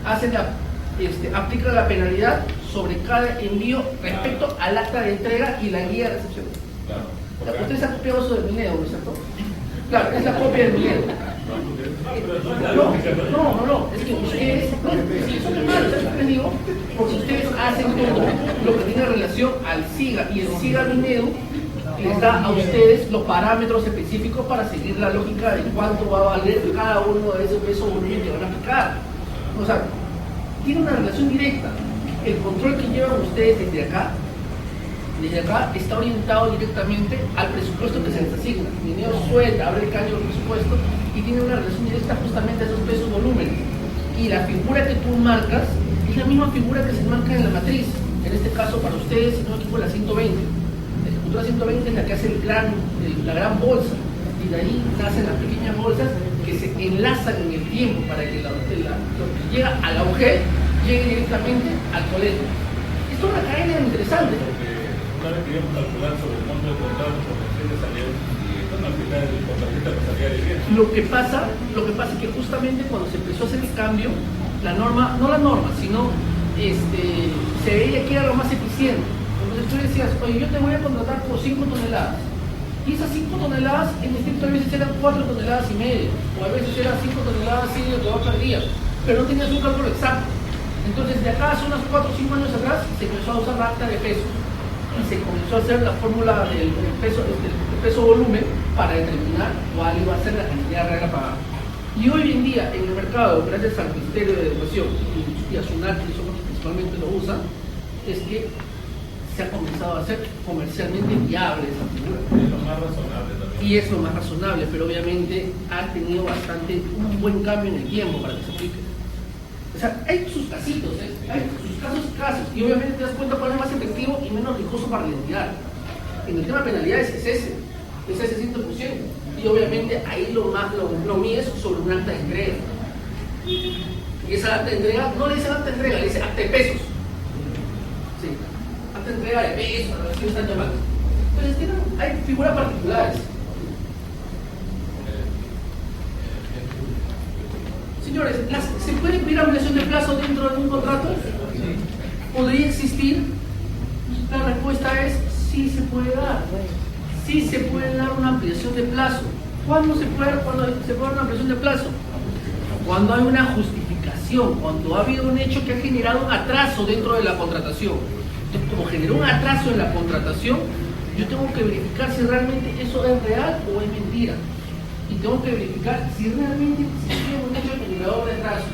Speaker 1: aplican la penalidad sobre cada envío respecto al acta de entrega y la guía de recepción.
Speaker 3: Claro.
Speaker 1: Ustedes han copiado eso del Minedo, ¿no es cierto? Claro, es la copia del Minedo. No, es que ustedes, sí, eso es malo, ¿sabes qué les digo? Porque ustedes hacen todo lo que tiene relación al SIGA, y el SIGA Minedo les da a ustedes los parámetros específicos para seguir la lógica de cuánto va a valer cada uno de esos pesos volumen que van a aplicar. O sea, tiene una relación directa. El control que llevan ustedes desde acá está orientado directamente al presupuesto que se les asigna. Mineo suelta, abre el caño del presupuesto y tiene una relación directa justamente a esos pesos volúmenes. Y la figura que tú marcas es la misma figura que se marca en la matriz. En este caso para ustedes, si no me equivoco, la 120. La ejecutura 120 es la que hace la gran bolsa. Y de ahí nacen las pequeñas bolsas que se enlazan en el tiempo para que lo que llega al agujero llegue directamente al colegio. Esto es una cadena interesante.
Speaker 3: Una vez que íbamos a calcular sobre el monto de contrato, porque siempre salió, y esto al final el contratista no salía de bien.
Speaker 1: Lo que pasa es que justamente cuando se empezó a hacer el cambio, la norma, no la norma, sino se veía que era lo más eficiente. Entonces tú decías, oye, yo te voy a contratar por 5 toneladas. Y esas 5 toneladas en estricto a veces eran 4 toneladas y media, o a veces eran 5 toneladas y media que va a día, pero no tenías un cálculo exacto. Entonces de acá hace unos 4 o 5 años atrás se empezó a usar la acta de peso y se comenzó a hacer la fórmula del peso-volumen para determinar cuál iba a ser la cantidad real a pagar. Y hoy en día en el mercado, gracias al Ministerio de Educación y a SUNAT, que son los que principalmente lo usan, es que se ha comenzado a hacer comercialmente viable esa figura.
Speaker 3: Es lo más razonable también.
Speaker 1: Y es lo más razonable, pero obviamente ha tenido un buen cambio en el tiempo para que se aplique. O sea, hay sus casitos, hay sus casos, y obviamente te das cuenta cuál es más efectivo y menos riesgoso para la entidad. En el tema de penalidades es ese 100%. Y obviamente ahí lo míes sobre un acta de entrega. Y esa acta de entrega, no le dice acta de entrega, le dice acta de pesos. Sí, acta de entrega de pesos, así están llamando. Entonces hay figuras particulares. Señores, ¿se puede incluir ampliación de plazo dentro de un contrato? ¿Podría existir? La respuesta es sí se puede dar. Sí se puede dar una ampliación de plazo. ¿Cuándo se puede dar una ampliación de plazo? Cuando hay una justificación, cuando ha habido un hecho que ha generado un atraso dentro de la contratación. Entonces, como generó un atraso en la contratación, yo tengo que verificar si realmente eso es real o es mentira. Y tengo que verificar si realmente existía un hecho generador de atraso.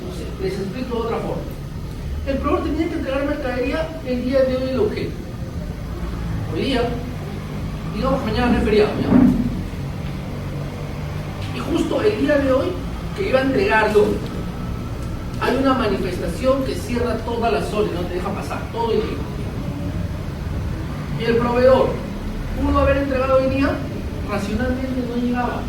Speaker 1: No sé, les explico de otra forma. El proveedor tenía que entregar mercadería el día de hoy el objeto. Hoy día, digamos mañana es feriado, ¿ya? Y justo el día de hoy, que iba a entregarlo, hay una manifestación que cierra todas las zonas, no te deja pasar todo el día. Y el proveedor pudo haber entregado hoy día, racionalmente no llegaba.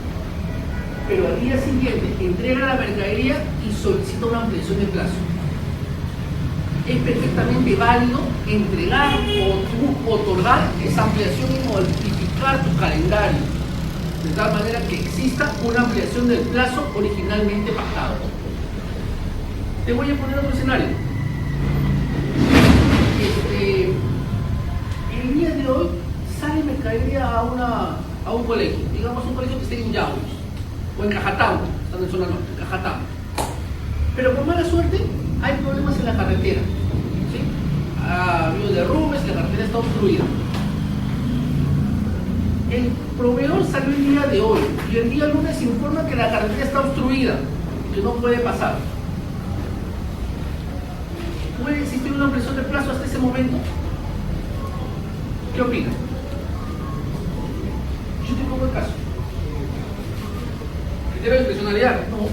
Speaker 1: Pero al día siguiente entrega la mercadería y solicita una ampliación de plazo. Es perfectamente válido entregar o otorgar esa ampliación y modificar tu calendario, de tal manera que exista una ampliación del plazo originalmente pactado. Te voy a poner otro escenario. El día de hoy sale mercadería a un colegio, digamos un colegio que esté en Yauch o en Cajatán, están en zona norte, Cajatán. Pero por mala suerte hay problemas en la carretera. ¿Sí? Ha habido derrumbes y la carretera está obstruida. El proveedor salió el día de hoy y el día lunes informa que la carretera está obstruida y que no puede pasar. ¿Puede existir una ampliación de plazo hasta ese momento? ¿Qué opinas? Yo te pongo el caso. ¿Criterio de discrecionalidad? No.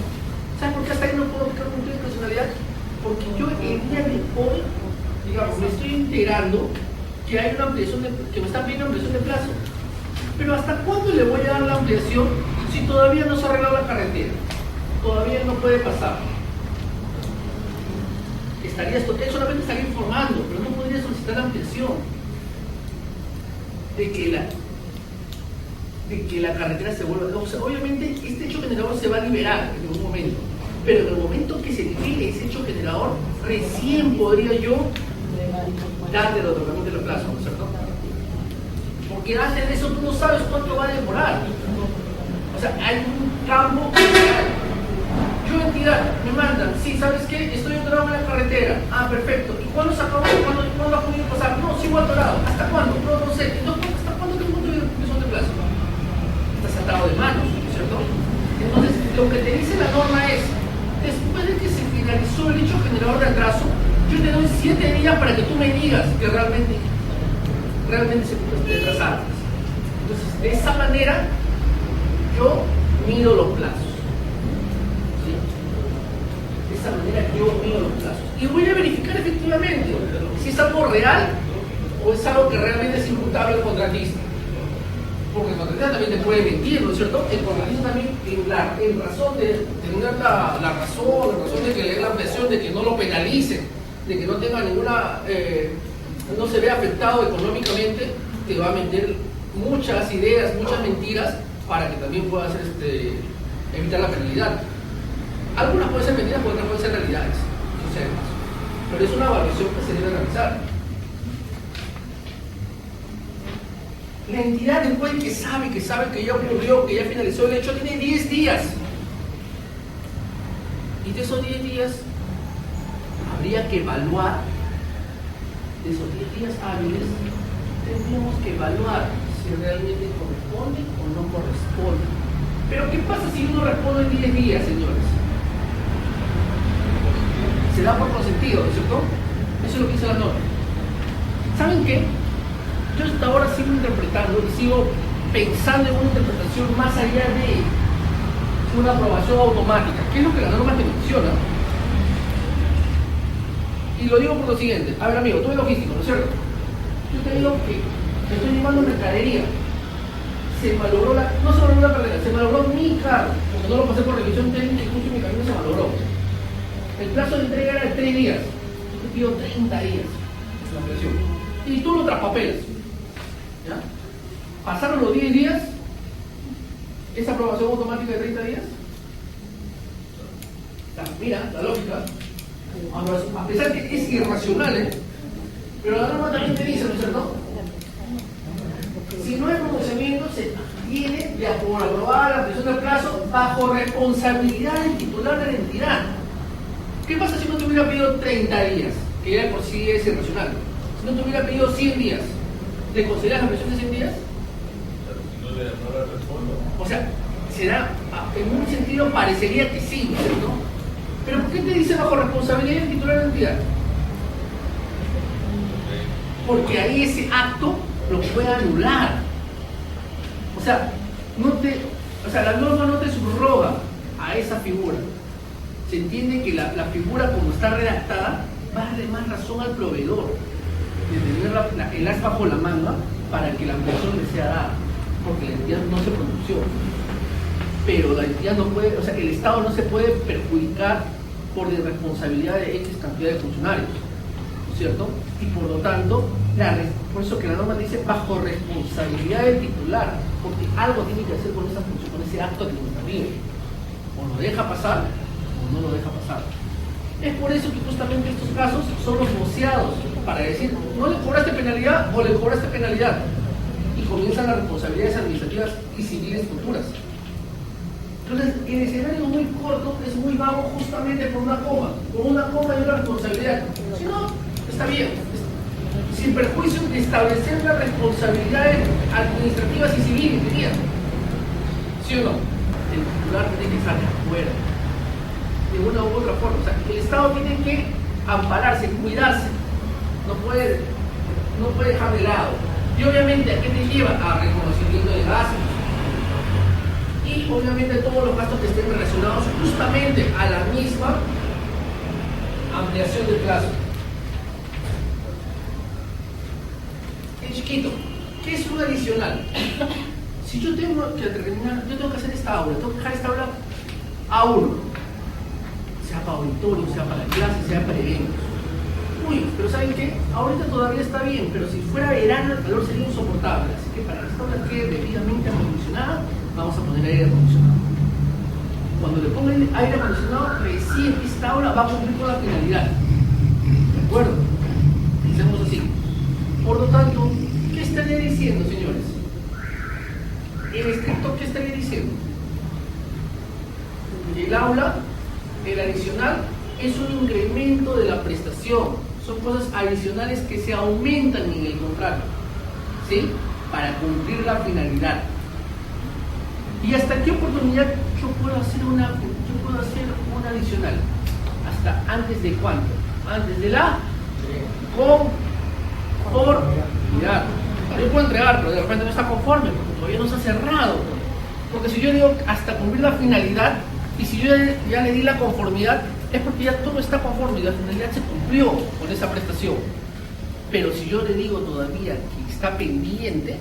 Speaker 1: ¿Sabes por qué hasta ahí no puedo aplicar un criterio de discrecionalidad? Porque yo el día de hoy, digamos, me estoy enterando que hay una ampliación que me están pidiendo ampliación de plazo. Pero ¿hasta cuándo le voy a dar la ampliación si todavía no se ha arreglado la carretera? Todavía no puede pasar. Él solamente estaría informando, pero no podría solicitar la ampliación de que la carretera se vuelva. O sea, obviamente este hecho generador se va a liberar en algún momento, pero en el momento que se libere ese hecho generador, recién podría yo darle el otorgamiento de los plazos, ¿no es cierto? Porque antes de eso tú no sabes cuánto va a demorar. O sea, hay un campo real. Yo entidad, me mandan, sí, ¿sabes qué? Estoy atorado en la carretera. Ah, perfecto. ¿Y cuándo se acabó? ¿Cuándo ha podido pasar? No, sigo atorado. ¿Hasta cuándo? No sé. Entonces, ¿hasta cuándo tengo un punto de plazo? Estás atado de manos, ¿no es cierto? Entonces, lo que te dice la norma es, después de que se finalizó el hecho generador de atraso, yo te doy 7 días para que tú me digas que realmente se puede atrasar. Entonces, de esa manera, yo mido los plazos. De esa manera yo mido los plazos y voy a verificar efectivamente si es algo real o es algo que realmente es imputable al contratista, porque el contratista también te puede mentir, ¿no es cierto? El contratista también en razón de tener la razón de que le dé la presión de que no lo penalicen, de que no tenga ninguna no se vea afectado económicamente, te va a meter muchas ideas, muchas mentiras para que también puedas evitar la penalidad. Algunas pueden ser mentiras, otras pueden ser realidades, pero es una evaluación que se debe realizar. La entidad, después de que sabe que ya ocurrió, que ya finalizó el hecho, tiene 10 días. Y de esos 10 días habría que evaluar, de esos 10 días hábiles, tendríamos que evaluar si realmente corresponde o no corresponde. Pero ¿qué pasa si uno responde en 10 días, señores? Se da por consentido, ¿no es cierto? Eso es lo que dice la norma. ¿Saben qué? Yo hasta ahora sigo interpretando y sigo pensando en una interpretación más allá de una aprobación automática, que es lo que la norma te menciona. Y lo digo por lo siguiente. A ver, amigo, tú eres logístico, ¿no es cierto? Yo te digo que estoy llevando mercadería. Se malogró no se malogró la carretera, se malogró mi carro, porque no lo pasé por revisión técnica y justo mi camino se malogró. El plazo de entrega era de 3 días. Yo te pido 30 días. Es la ampliación. Y tú lo traspapelas. ¿Ya? Pasaron los 10 días. ¿Esa aprobación automática de 30 días? Mira, la lógica. A pesar que es irracional, pero la norma también te dice, ¿no es cierto? Si no hay pronunciamiento, se tiene de aprobar la ampliación del plazo bajo responsabilidad del titular de la entidad. ¿Qué pasa si no te hubiera pedido 30 días? Que ya de por sí es irracional. Si no te hubiera pedido 100 días, ¿le consideras la presión de 100 días? O sea, será, en un sentido parecería que sí, ¿no? Pero ¿por qué te dice bajo responsabilidad del titular de la entidad? Porque ahí ese acto lo puede anular. O sea, la norma no te subroga a esa figura. Se entiende que la figura, como está redactada, va a darle más razón al proveedor de tener el as bajo la manga para que la ampliación le sea dada, porque la entidad no se pronunció. Pero la entidad no puede, o sea, el Estado no se puede perjudicar por la irresponsabilidad de X cantidad de funcionarios, ¿cierto? Y por lo tanto, por eso que la norma dice bajo responsabilidad del titular, porque algo tiene que hacer con esa función, con ese acto administrativo. O lo deja pasar o no lo deja pasar. Es por eso que justamente estos casos son los voceados, para decir, no le cobraste penalidad o le cobraste penalidad. Y comienzan las responsabilidades administrativas y civiles futuras. Entonces, el escenario muy corto es muy vago justamente por una coma. Con una coma y una responsabilidad. Si no, está bien. Sin perjuicio de establecer las responsabilidades administrativas y civiles, diría. ¿Sí o no? El titular tiene que estar de acuerdo. De una u otra forma. O sea, el Estado tiene que ampararse, cuidarse. No puede dejar de lado. Y obviamente, ¿a qué te lleva? A reconocimiento de gastos. Y obviamente todos los gastos que estén relacionados justamente a la misma ampliación del plazo. En chiquito, ¿qué es un adicional? Si yo tengo que terminar, yo tengo que hacer esta aula, tengo que dejar esta aula a uno, sea para auditorio, sea para clases, sea para eventos. Uy, pero ¿saben qué? Ahorita todavía está bien, pero si fuera verano el calor sería insoportable. Así que para que esta aula quede debidamente acondicionada, vamos a poner aire acondicionado. Cuando le ponga el aire acondicionado, recién esta aula va a cumplir con la finalidad. ¿De acuerdo? Hacemos así. Por lo tanto, ¿qué estaría diciendo, señores? En estricto, ¿qué estaría diciendo? El aula, el adicional, es un incremento de la prestación. Son cosas adicionales que se aumentan en el contrato, ¿sí? Para cumplir la finalidad. ¿Y hasta qué oportunidad yo puedo hacer una adicional? ¿Hasta antes de cuánto? Antes de la conformidad. Yo puedo entregar, pero de repente no está conforme, porque todavía no se ha cerrado. Porque si yo digo hasta cumplir la finalidad, y si yo ya le di la conformidad, es porque ya todo está conforme y la finalidad se cumplió con esa prestación. Pero si yo le digo todavía que está pendiente,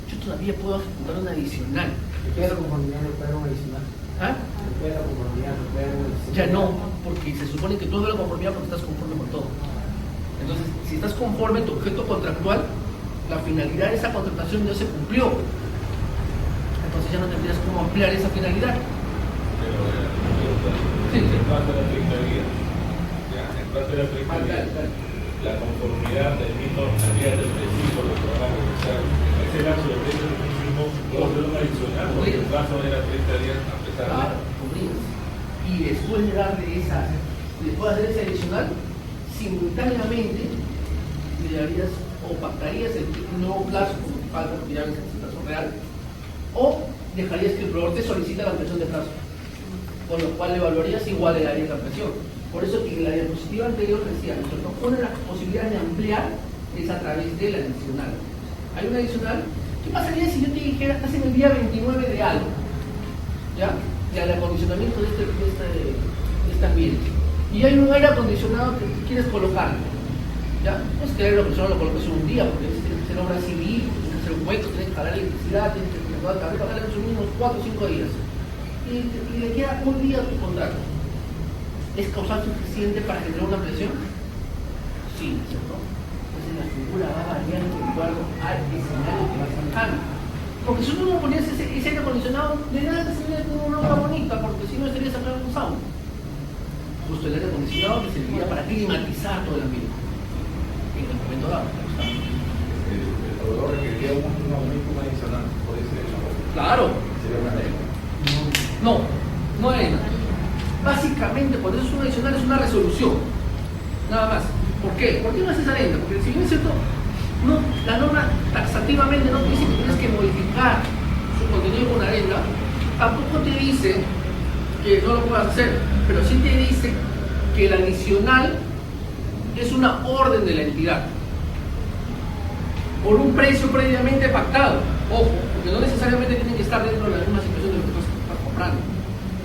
Speaker 1: yo todavía puedo ejecutar una adicional.
Speaker 5: ¿Qué es la conformidad? ¿No puede haber una adicional?
Speaker 1: ¿Ah?
Speaker 5: ¿Qué es la conformidad? ¿No puede haber una adicional?
Speaker 1: Ya no, porque se supone que tú ves la conformidad porque estás conforme con todo. Entonces, si estás conforme en tu objeto contractual, la finalidad de esa contratación ya se cumplió. Entonces ya no tendrías cómo ampliar esa finalidad.
Speaker 3: En base a la 30 días. En base a la 30 días. La conformidad del mismo salía del principio del programa comercial. En ese lapso de tiempo que hicimos, puedo hacer un adicional, porque el plazo era 30 días a pesar de.
Speaker 1: Claro, cubrías. Y después de darle después de hacer ese adicional, simultáneamente le darías o pactarías el nuevo plazo, como falta, porque ya ves el plazo real, o dejarías que el proveedor te solicite la ampliación de plazo, con lo cual evaluarías igual el área de ampliación. Por eso que en la diapositiva anterior decía, nosotros una de las posibilidades de ampliar es a través del adicional. Hay un adicional. ¿Qué pasaría si yo te dijera, estás en el día 29 de algo? ¿Ya? Ya el acondicionamiento de este ambiente. Y hay un aire acondicionado que quieres colocar. ¿Ya? No es que el aire acondicionado lo coloques en un día, porque tienes que hacer obra civil, tienes que hacer un hueco, tienes que jalar electricidad, tienes que pagar en sus mínimos 4 o 5 días. Y le queda un día a tu contrato. ¿Es causal suficiente para generar una presión? Sí, ¿cierto? Entonces la figura va variando de acuerdo al escenario que vas manejando. Porque si uno no ponías ese aire acondicionado, de nada te serviría tener una obra bonita, porque si no estarías sacando un sound. Justo el aire acondicionado que serviría para climatizar todo el ambiente. En el momento dado.
Speaker 6: El proveedor requería un aumento adicional por ese hecho.
Speaker 1: Claro.
Speaker 6: Sería una ley.
Speaker 1: No hay nada. Básicamente, cuando eso es un adicional, es una resolución. Nada más. ¿Por qué? ¿Por qué no haces arenda? Porque si bien es cierto, la norma taxativamente no te dice que tienes que modificar su contenido con arenda, tampoco te dice que no lo puedas hacer, pero sí te dice que el adicional es una orden de la entidad por un precio previamente pactado. Ojo, porque no necesariamente tienen que estar dentro de la misma situación de lo que estás comprando.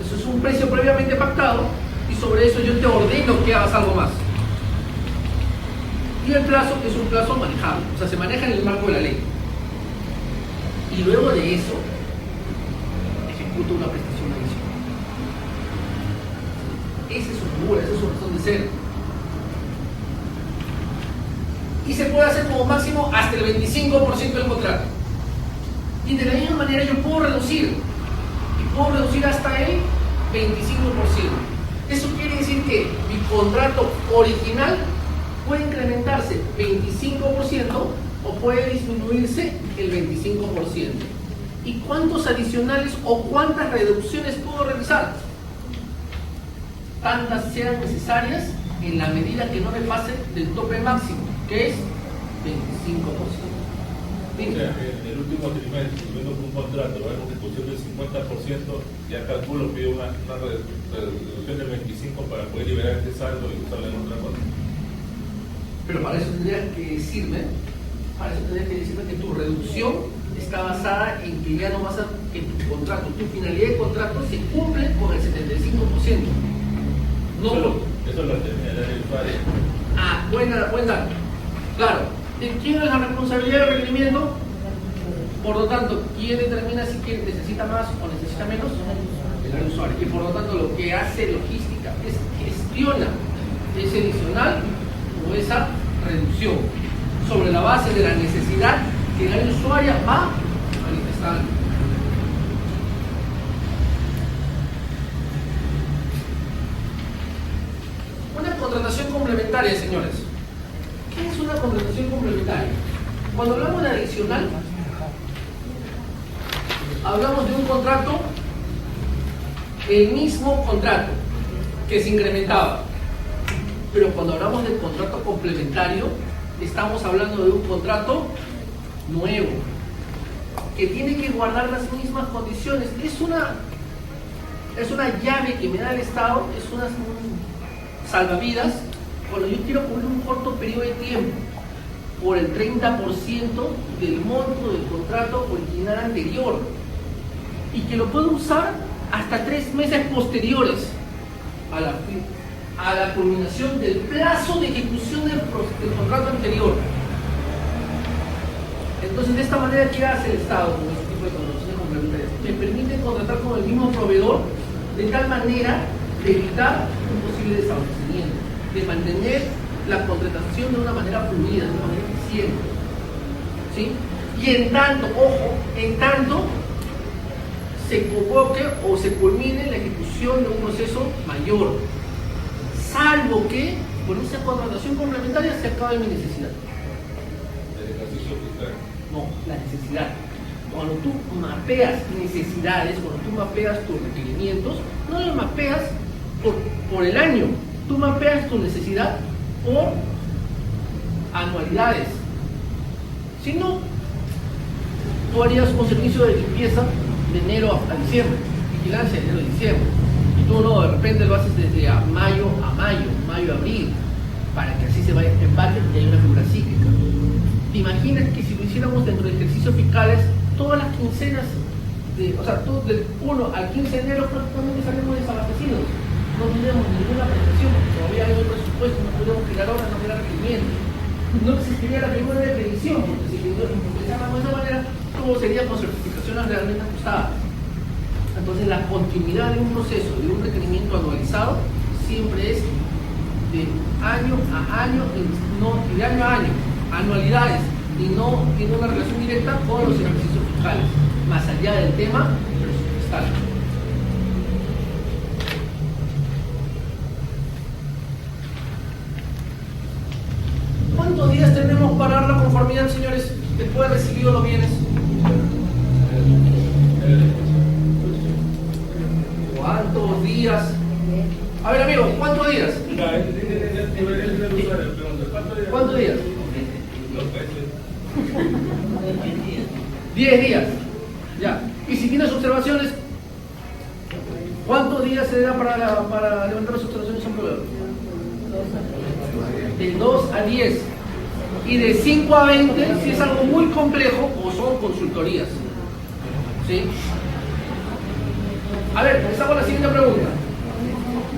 Speaker 1: Eso es un precio previamente pactado y sobre eso yo te ordeno que hagas algo más. Y el plazo es un plazo manejable, o sea, se maneja en el marco de la ley. y luego de eso ejecuta una prestación adicional. Esa es su figura, esa es su razón de ser. Y se puede hacer como máximo hasta el 25% del contrato. Y de la misma manera yo puedo reducir, y puedo reducir hasta el 25%. Eso quiere decir que mi contrato original puede incrementarse 25% o puede disminuirse el 25%. ¿Y cuántos adicionales o cuántas reducciones puedo realizar? Tantas sean necesarias en la medida que no me pase del tope máximo, que es 25%.
Speaker 3: O sea, en el último trimestre, tuvimos un contrato, ¿verdad? Con ejecución del 50%, ya calculo pide una reducción del 25% para poder liberar este saldo y usarlo en otra cosa.
Speaker 1: Pero para eso tendría que decirme que tu reducción está basada en que ya no vas a, que tu contrato, tu finalidad de contrato se cumple con el 75%. No,
Speaker 3: eso lo termina el usuario.
Speaker 1: Ah, buen dato. Claro, ¿de quién es la responsabilidad del requerimiento? Por lo tanto, ¿quién determina si necesita más o necesita menos? El usuario. Y por lo tanto, lo que hace logística es gestiona ese adicional o esa reducción sobre la base de la necesidad que la usuaria va manifestando. Una contratación complementaria, señores. ¿Qué es una contratación complementaria? Cuando hablamos de adicional, hablamos de un contrato, el mismo contrato que se incrementaba. Pero cuando hablamos del contrato complementario, estamos hablando de un contrato nuevo, que tiene que guardar las mismas condiciones. Es una llave que me da el Estado, es una salvavidas cuando yo quiero cubrir un corto periodo de tiempo por el 30% del monto del contrato original anterior, y que lo puedo usar hasta 3 meses posteriores a la culminación del plazo de ejecución del contrato anterior. Entonces, de esta manera, ¿qué hace el Estado con este tipo de contrataciones complementarias? Me permite contratar con el mismo proveedor de tal manera de evitar un posible desabastecimiento, de mantener la contratación de una manera fluida, de una manera eficiente. ¿Sí? Y en tanto, ojo, en tanto se convoque o se culmine la ejecución de un proceso mayor, salvo que por esa contratación complementaria se acabe mi necesidad.
Speaker 3: El ejercicio fiscal.
Speaker 1: No, la necesidad. Cuando tú mapeas necesidades, cuando tú mapeas tus requerimientos, no lo mapeas por el año, tú mapeas tu necesidad por anualidades. Si no, tú harías un servicio de limpieza de enero a diciembre, vigilancia de enero a diciembre, y tú no, de repente lo haces desde mayo a abril, para que así se vaya en parte y hay una figura cíclica. ¿Te imaginas que si lo hiciéramos dentro de ejercicios fiscales, todas las quincenas, todo del 1 al 15 de enero prácticamente salimos desabastecidos? No tenemos ninguna prestación, porque todavía hay un presupuesto, no podemos crear obras, no crear requerimientos. No existiría la figura de previsión, porque si empezáramos de esa manera, todo sería con certificaciones realmente ajustadas. Entonces, la continuidad de un proceso, de un requerimiento anualizado, siempre es de año a año, de año a año, anualidades, y no tiene una relación directa con los ejercicios fiscales, más allá del tema presupuestal. ¿Cuántos días tenemos para dar la conformidad, señores, después de recibido los bienes? ¿Cuántos días? A ver, amigos, ¿cuántos días? ¿Cuántos días? 10 días. Ya. Y si tienes observaciones, ¿cuántos días se da para levantar las observaciones a un proveedor? De 2 a 10. Y de 5 a 20, si es algo muy complejo, o son consultorías. ¿Sí? A ver, empezamos con la siguiente pregunta.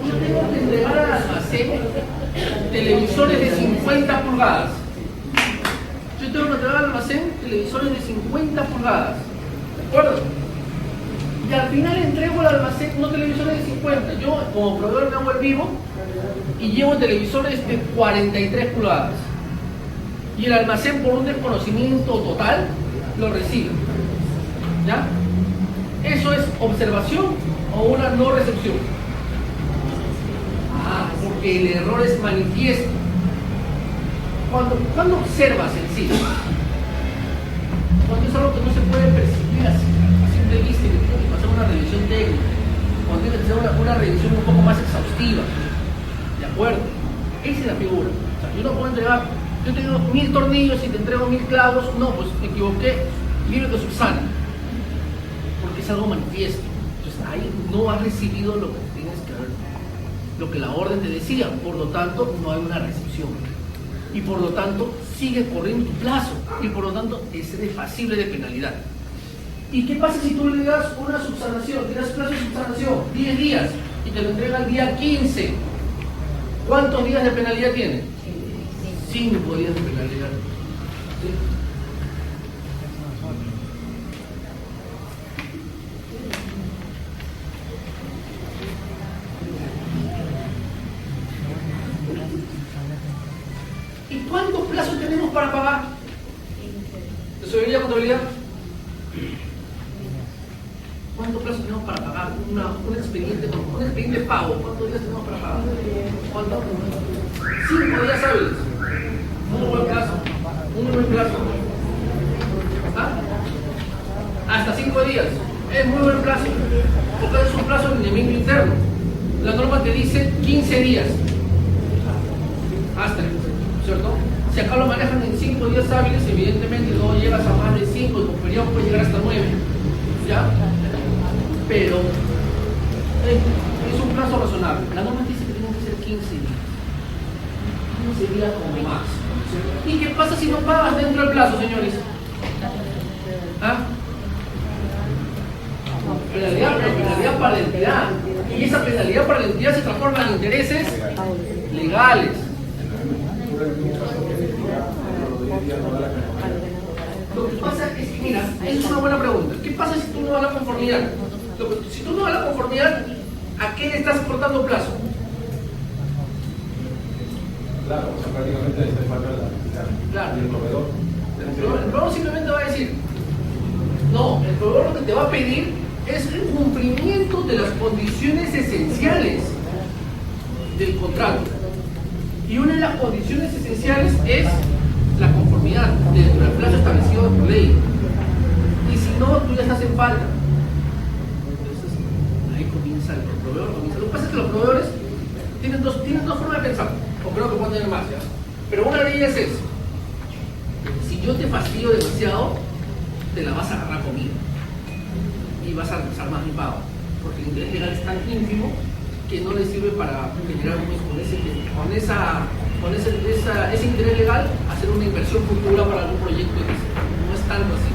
Speaker 1: Yo tengo que entregar al almacén televisores de 50 pulgadas. Yo tengo que entregar al almacén televisores de 50 pulgadas. ¿De acuerdo? Y al final entrego el almacén, no televisores de 50. Yo como proveedor me hago el vivo y llevo televisores de 43 pulgadas. Y el almacén, por un desconocimiento total, lo recibe. ¿Ya? ¿Eso es observación o una no recepción? Ah, porque el error es manifiesto. Cuando observas en sí, cuando es algo que no se puede percibir a simple vista y que tiene que pasar una revisión técnica, cuando tiene que hacer una revisión un poco más exhaustiva, ¿de acuerdo? Esa es la figura. O sea, yo no puedo entregar, yo tengo 1000 tornillos y te entrego 1000 clavos, no, pues me equivoqué, libre que subsana, porque es algo manifiesto. Entonces ahí no has recibido lo que tienes que haber, lo que la orden te decía, por lo tanto no hay una recepción. Y por lo tanto sigue corriendo tu plazo y por lo tanto es pasible de penalidad. ¿Y qué pasa si tú le das una subsanación, le das plazo de subsanación, 10 días y te lo entrega el día 15? ¿Cuántos días de penalidad tiene? 5 días de penalidad. ¿Sí? ¿Y cuántos plazos tenemos para pagar? ¿Tesorería, contabilidad? ¿Cuántos plazos tenemos para pagar un expediente pago? ¿Cuántos días tenemos para pagar? ¿Cuántos? 5 días hábiles. Muy buen plazo. Muy buen plazo. ¿Ah? Hasta 5 días. Es muy buen plazo. Porque es un plazo de lineamiento interno. La norma te dice 15 días. Hasta, ¿cierto? Si acá lo manejan en 5 días hábiles, evidentemente no llegas a más de 5 y con periodo puede llegar hasta 9. ¿Ya? Pero es un plazo razonable. La norma dice que tienen que ser 15 días. 15 días como más. ¿Y qué pasa si no pagas dentro del plazo, señores? ¿Ah? Penalidad para la entidad. Y esa penalidad para la entidad se transforma en intereses legales. Lo que pasa es que, mira, es una buena pregunta. ¿Qué pasa si tú no das la conformidad? Si tú no das la conformidad, ¿a qué le estás cortando plazo?
Speaker 6: Claro, o sea, prácticamente está en falta de la necesidad.
Speaker 1: Claro.
Speaker 6: Y el proveedor.
Speaker 1: El proveedor simplemente va a decir, no, el proveedor lo que te va a pedir es el cumplimiento de las condiciones esenciales del contrato. Y una de las condiciones esenciales es la conformidad dentro del plazo establecido por ley. Y si no, tú ya estás en falta. Entonces, ahí comienza el proveedor. Lo que pasa es que los proveedores tienen dos formas de pensar, o creo que pueden tener más, ¿ya? Pero una de ellas es, si yo te fastidio demasiado, te la vas a agarrar conmigo. Y vas a regresar más mi pago. Porque el interés legal es tan ínfimo que no le sirve para generar con ese interés legal hacer una inversión futura para algún proyecto. No es tanto así.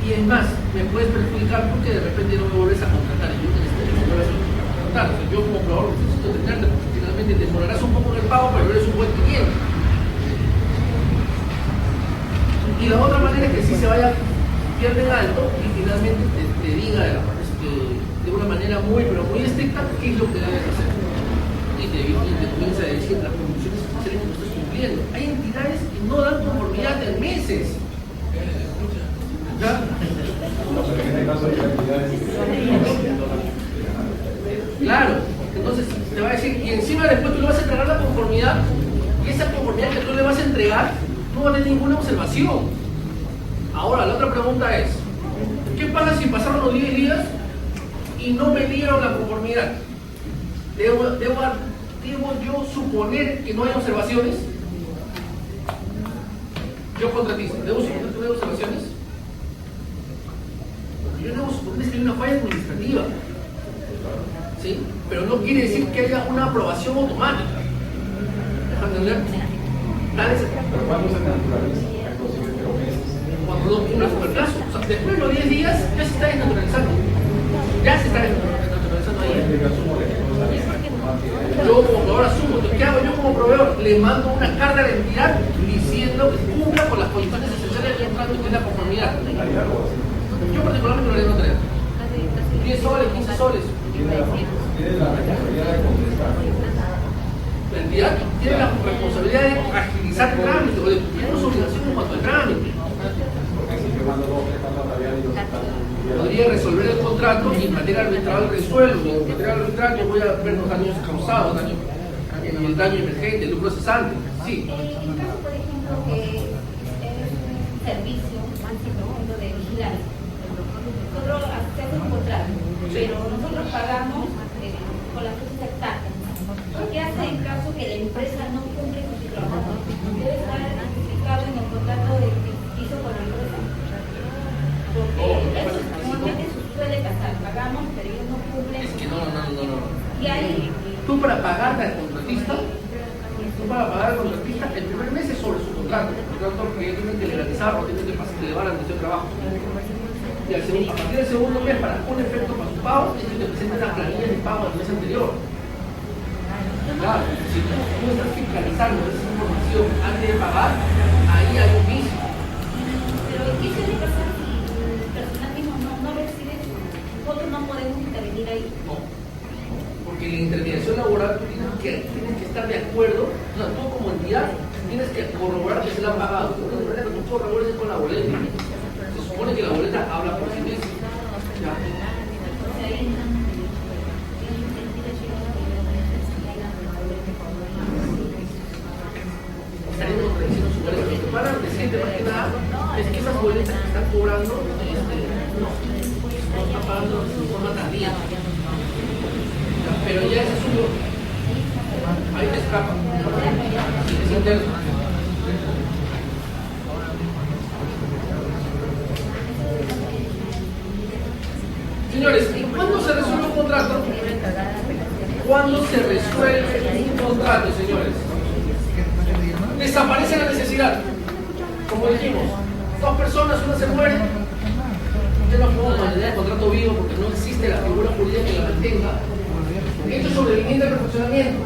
Speaker 1: Y es más, me puedes perjudicar porque de repente no me vuelves a contratar. Y yo necesito contratar. O sea, yo como proveedor necesito tenerte porque finalmente te demorarás un poco en el pago, pero eres un buen cliente. Y la otra manera es que si se vaya pierde alto y finalmente te diga de una manera muy estricta qué es lo que debes hacer. Y te comienza a decir las condiciones especiales que no estás cumpliendo. Hay entidades que no dan conformidad en meses. ¿Ya?
Speaker 6: Pero en este caso hay entidades que...
Speaker 1: Claro, entonces te va a decir, y encima después tú le vas a entregar la conformidad, y esa conformidad que tú le vas a entregar no va a tener ninguna observación. Ahora, la otra pregunta es, ¿qué pasa si pasaron los 10 días y no me dieron la conformidad? ¿Debo yo suponer que no hay observaciones? Yo contratista, ¿debo suponer que no hay observaciones? Yo debo suponer que hay una falla administrativa, ¿sí? Pero no quiere decir que haya una aprobación automática. ¿Dejan de entender?
Speaker 6: ¿Pero cuándo se naturaliza?
Speaker 1: Cuando no cumplas con el plazo. O sea, después de los 10 días ya se está desnaturalizando. Ya se está desnaturalizando ahí. Yo como proveedor asumo. Entonces, ¿qué hago yo como proveedor? Le mando una carta a la entidad diciendo que cumpla con las condiciones esenciales del contrato que es la conformidad. Yo particularmente no le doy 10 soles, 15 soles.
Speaker 6: Tiene la responsabilidad de contestar.
Speaker 1: La entidad tiene la responsabilidad de agilizar el trámite o de cumplir con su obligación en cuanto al trámite.
Speaker 6: Porque si yo mando 2 o 3 cartas notariales y los
Speaker 1: Podría resolver el contrato y en materia arbitral resuelvo. En materia arbitral yo voy a ver los daños causados, el daño emergente, el lucro cesante. Sí.
Speaker 2: En caso, por ejemplo, que es un servicio, lo de vigilancia, nosotros hacemos un contrato, pero nosotros pagamos con las cosas exactas. ¿Qué hace en caso que la empresa no cumple con su trabajo? Debe estar especificado en el contrato que hizo con la empresa. Porque eso normalmente suele pasar, pagamos, pero ellos no cumplen.
Speaker 1: Es que no.
Speaker 2: Y ahí,
Speaker 1: Tú para pagarle al contratista, el primer mes es sobre su contrato. Por lo tanto, ellos tienen que legalizar o tienen que elevar ante ese trabajo. Y a partir del segundo mes, para un efecto para su pago, ellos te presentan la planilla de pago del mes anterior. Claro, si tú estás fiscalizando esa información antes de pagar, ahí hay un vicio.
Speaker 2: pero ¿qué suele pasar si el personal mismo no recibe? Nosotros no podemos intervenir ahí.
Speaker 1: No. Porque en la intermediación laboral tú tienes que estar de acuerdo, o sea, tú como entidad tienes que corroborar que se la han pagado. De una manera que tú corrobores con la boleta. Se supone que la boleta habla por sí misma. ¿Ya? Estarían contradiciendo su boleta. Lo que van a decir más que nada es que esas boletas que están cobrando no están pagando de forma tardía. Pero ya ese es suyo. Ahí te escapa. Es interno. Señores, ¿y cuándo se resuelve un contrato? ¿Cuándo se resuelve un contrato, señores? Desaparece la necesidad. Como dijimos, 2 personas, una se muere. Usted no puede mantener el contrato vivo porque no existe la figura jurídica que la mantenga. Hecho sobreviviente del funcionamiento.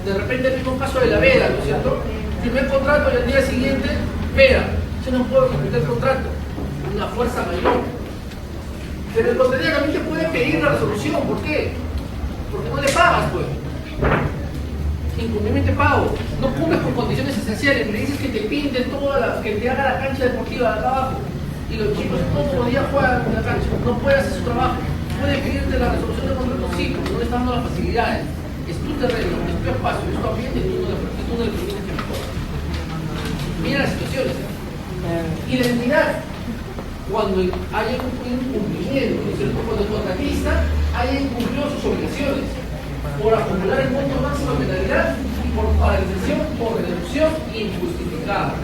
Speaker 1: De repente el mismo caso de la veda, ¿no es cierto? Firmé el contrato y al día siguiente, veda. Yo no puedo respetar el contrato. Una fuerza mayor. Pero el contrario también te puede pedir la resolución. ¿Por qué? Porque no le pagas, pues. Incumplimiento de pago. No cumples con condiciones esenciales. Le dices que te pinte que te haga la cancha deportiva de acá abajo. Y los chicos todos los días juegan en la cancha. No puede hacer su trabajo. Puede pedirte la resolución del contrato, sí, porque no le está dando las facilidades. Es tu terreno, es tu espacio, es tu ambiente, y tú no le permites que mejore. Mira las situaciones. Y la entidad, cuando haya un incumplimiento, cuando el contratista haya incumplido sus obligaciones por acumular el monto máximo de penalidad y por paralización por reducción injustificada.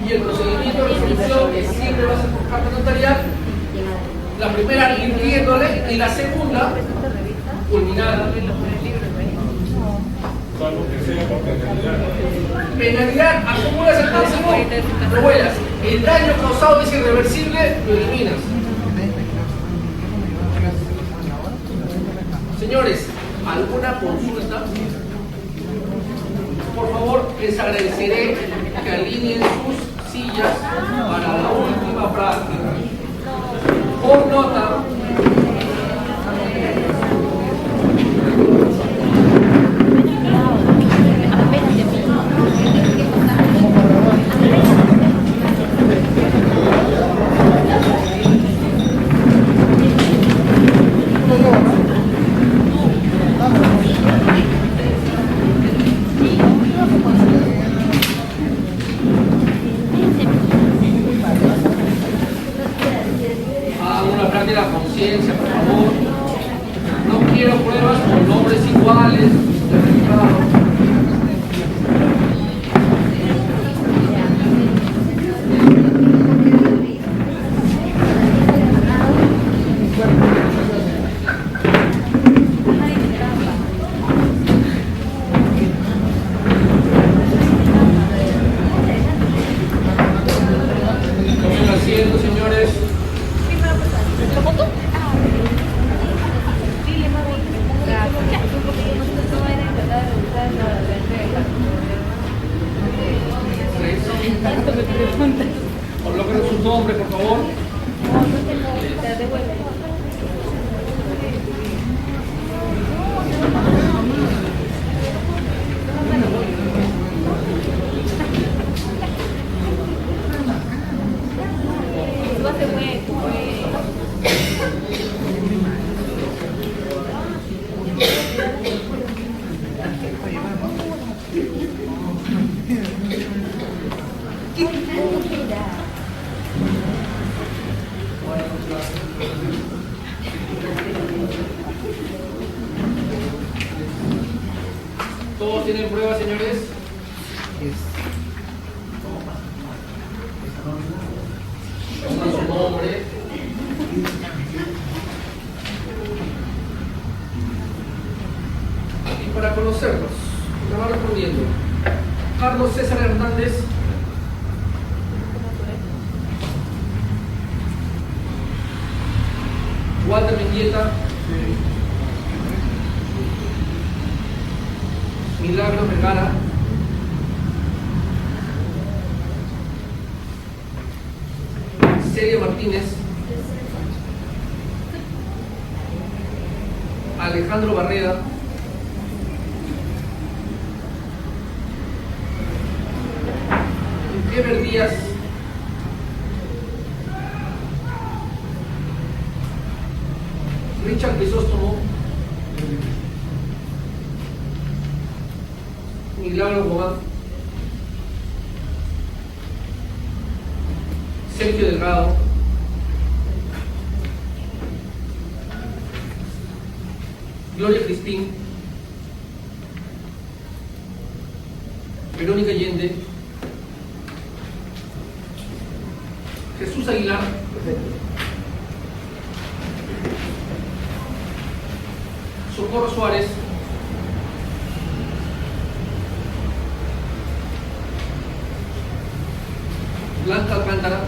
Speaker 1: Y el procedimiento de resolución, que siempre va a ser por carta notarial, la primera irguiéndole y la segunda culminada.
Speaker 3: Salvo que sea por penalidad.
Speaker 1: Penalidad, acumulas el máximo, lo vuelas. El daño causado es irreversible, lo eliminas. Señores, ¿alguna consulta? Por favor, les agradeceré que alineen sus sillas para la última práctica. Por nota, conciencia, por favor. No quiero pruebas con nombres iguales. Tomen asiento, señores. nombre, por favor.
Speaker 2: Te devuelve. Eso hace
Speaker 1: ¿Todos tienen pruebas, señores? Pongan su nombre. Y para conocerlos, me va respondiendo. Carlos César Hernández. Walter Mendieta. Milagro Vergara. Celia Martínez. Alejandro Barreda. Ever Díaz. Richard Crisóstomo. Milagro Gomán. Sergio Delgado. Gloria Crispín. Verónica Allende. Jesús Aguilar. Socorro Suárez. Blanca Alcántara.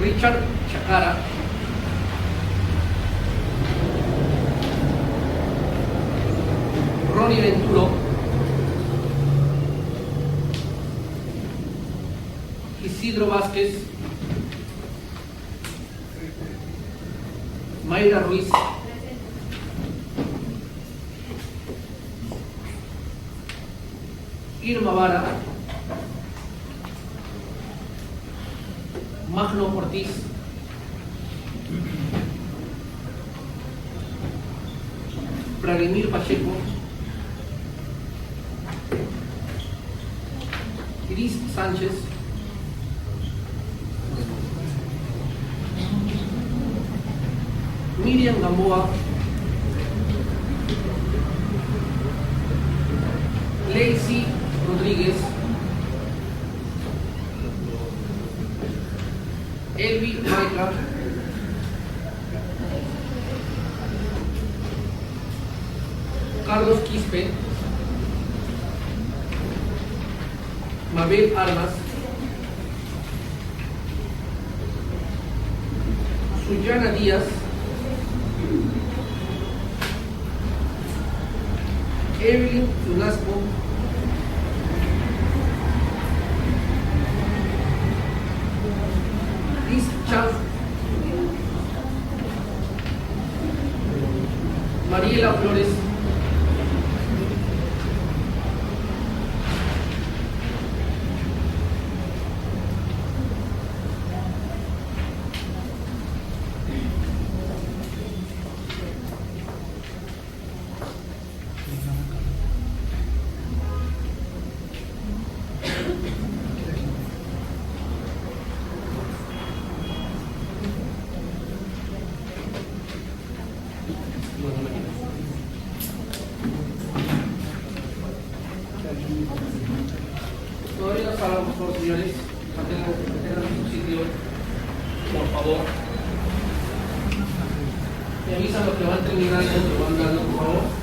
Speaker 1: Richard Chacara. Ronnie Venturo. Isidro Vázquez. Mayra Ruiz. Irma Vara. Magno Ortiz. Vladimir Pacheco. Iris Sánchez. Miriam Gamboa. Lacey Rodríguez. Elvi Maica. Carlos Quispe. Mabel Armas. Suyana Díaz. Evelyn Tunasco. Liz Chaf. Mariela Flores. Todavía no salgan, por favor, señores. Mantengan su sitio, por favor. Me avisan los que van terminando, que van dando, por favor.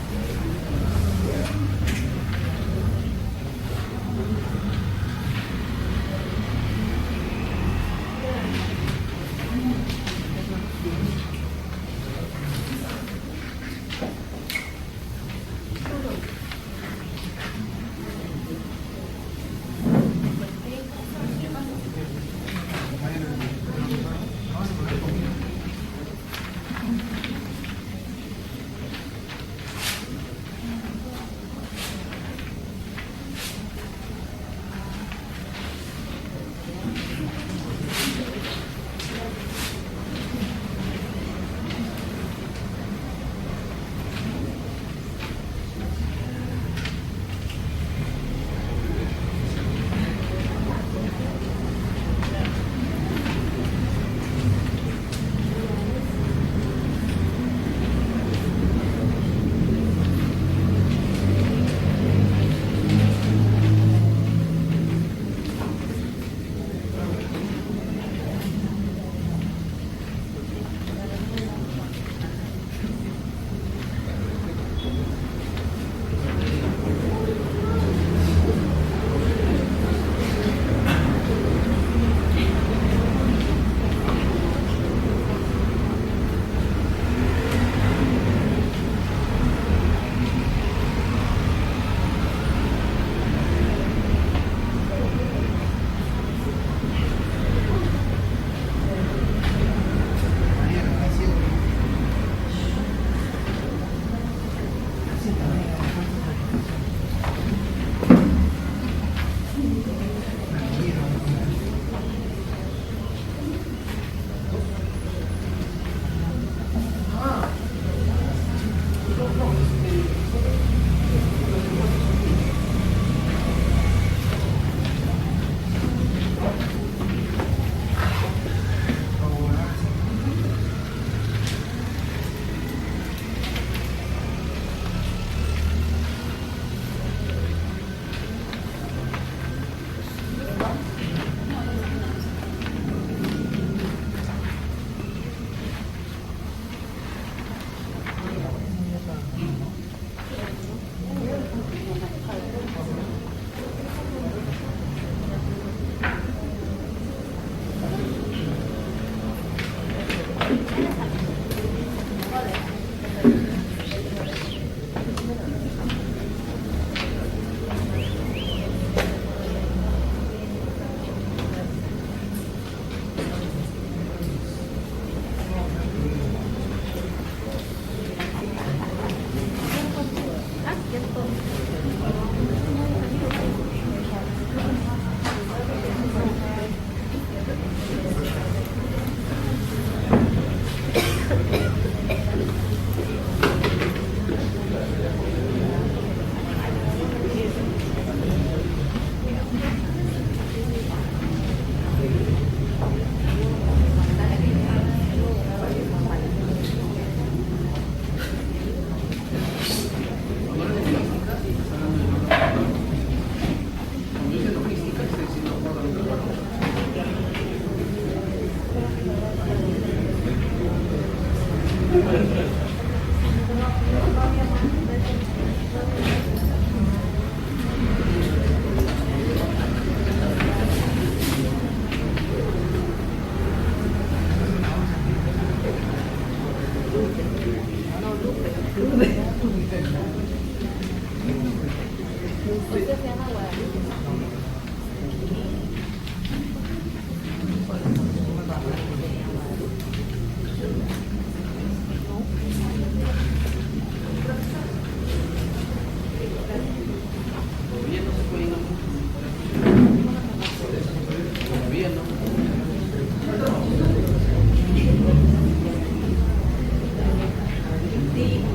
Speaker 2: Usted se llama Guadalupe.
Speaker 1: Gobierno se puede ir a gobierno.
Speaker 2: Sí.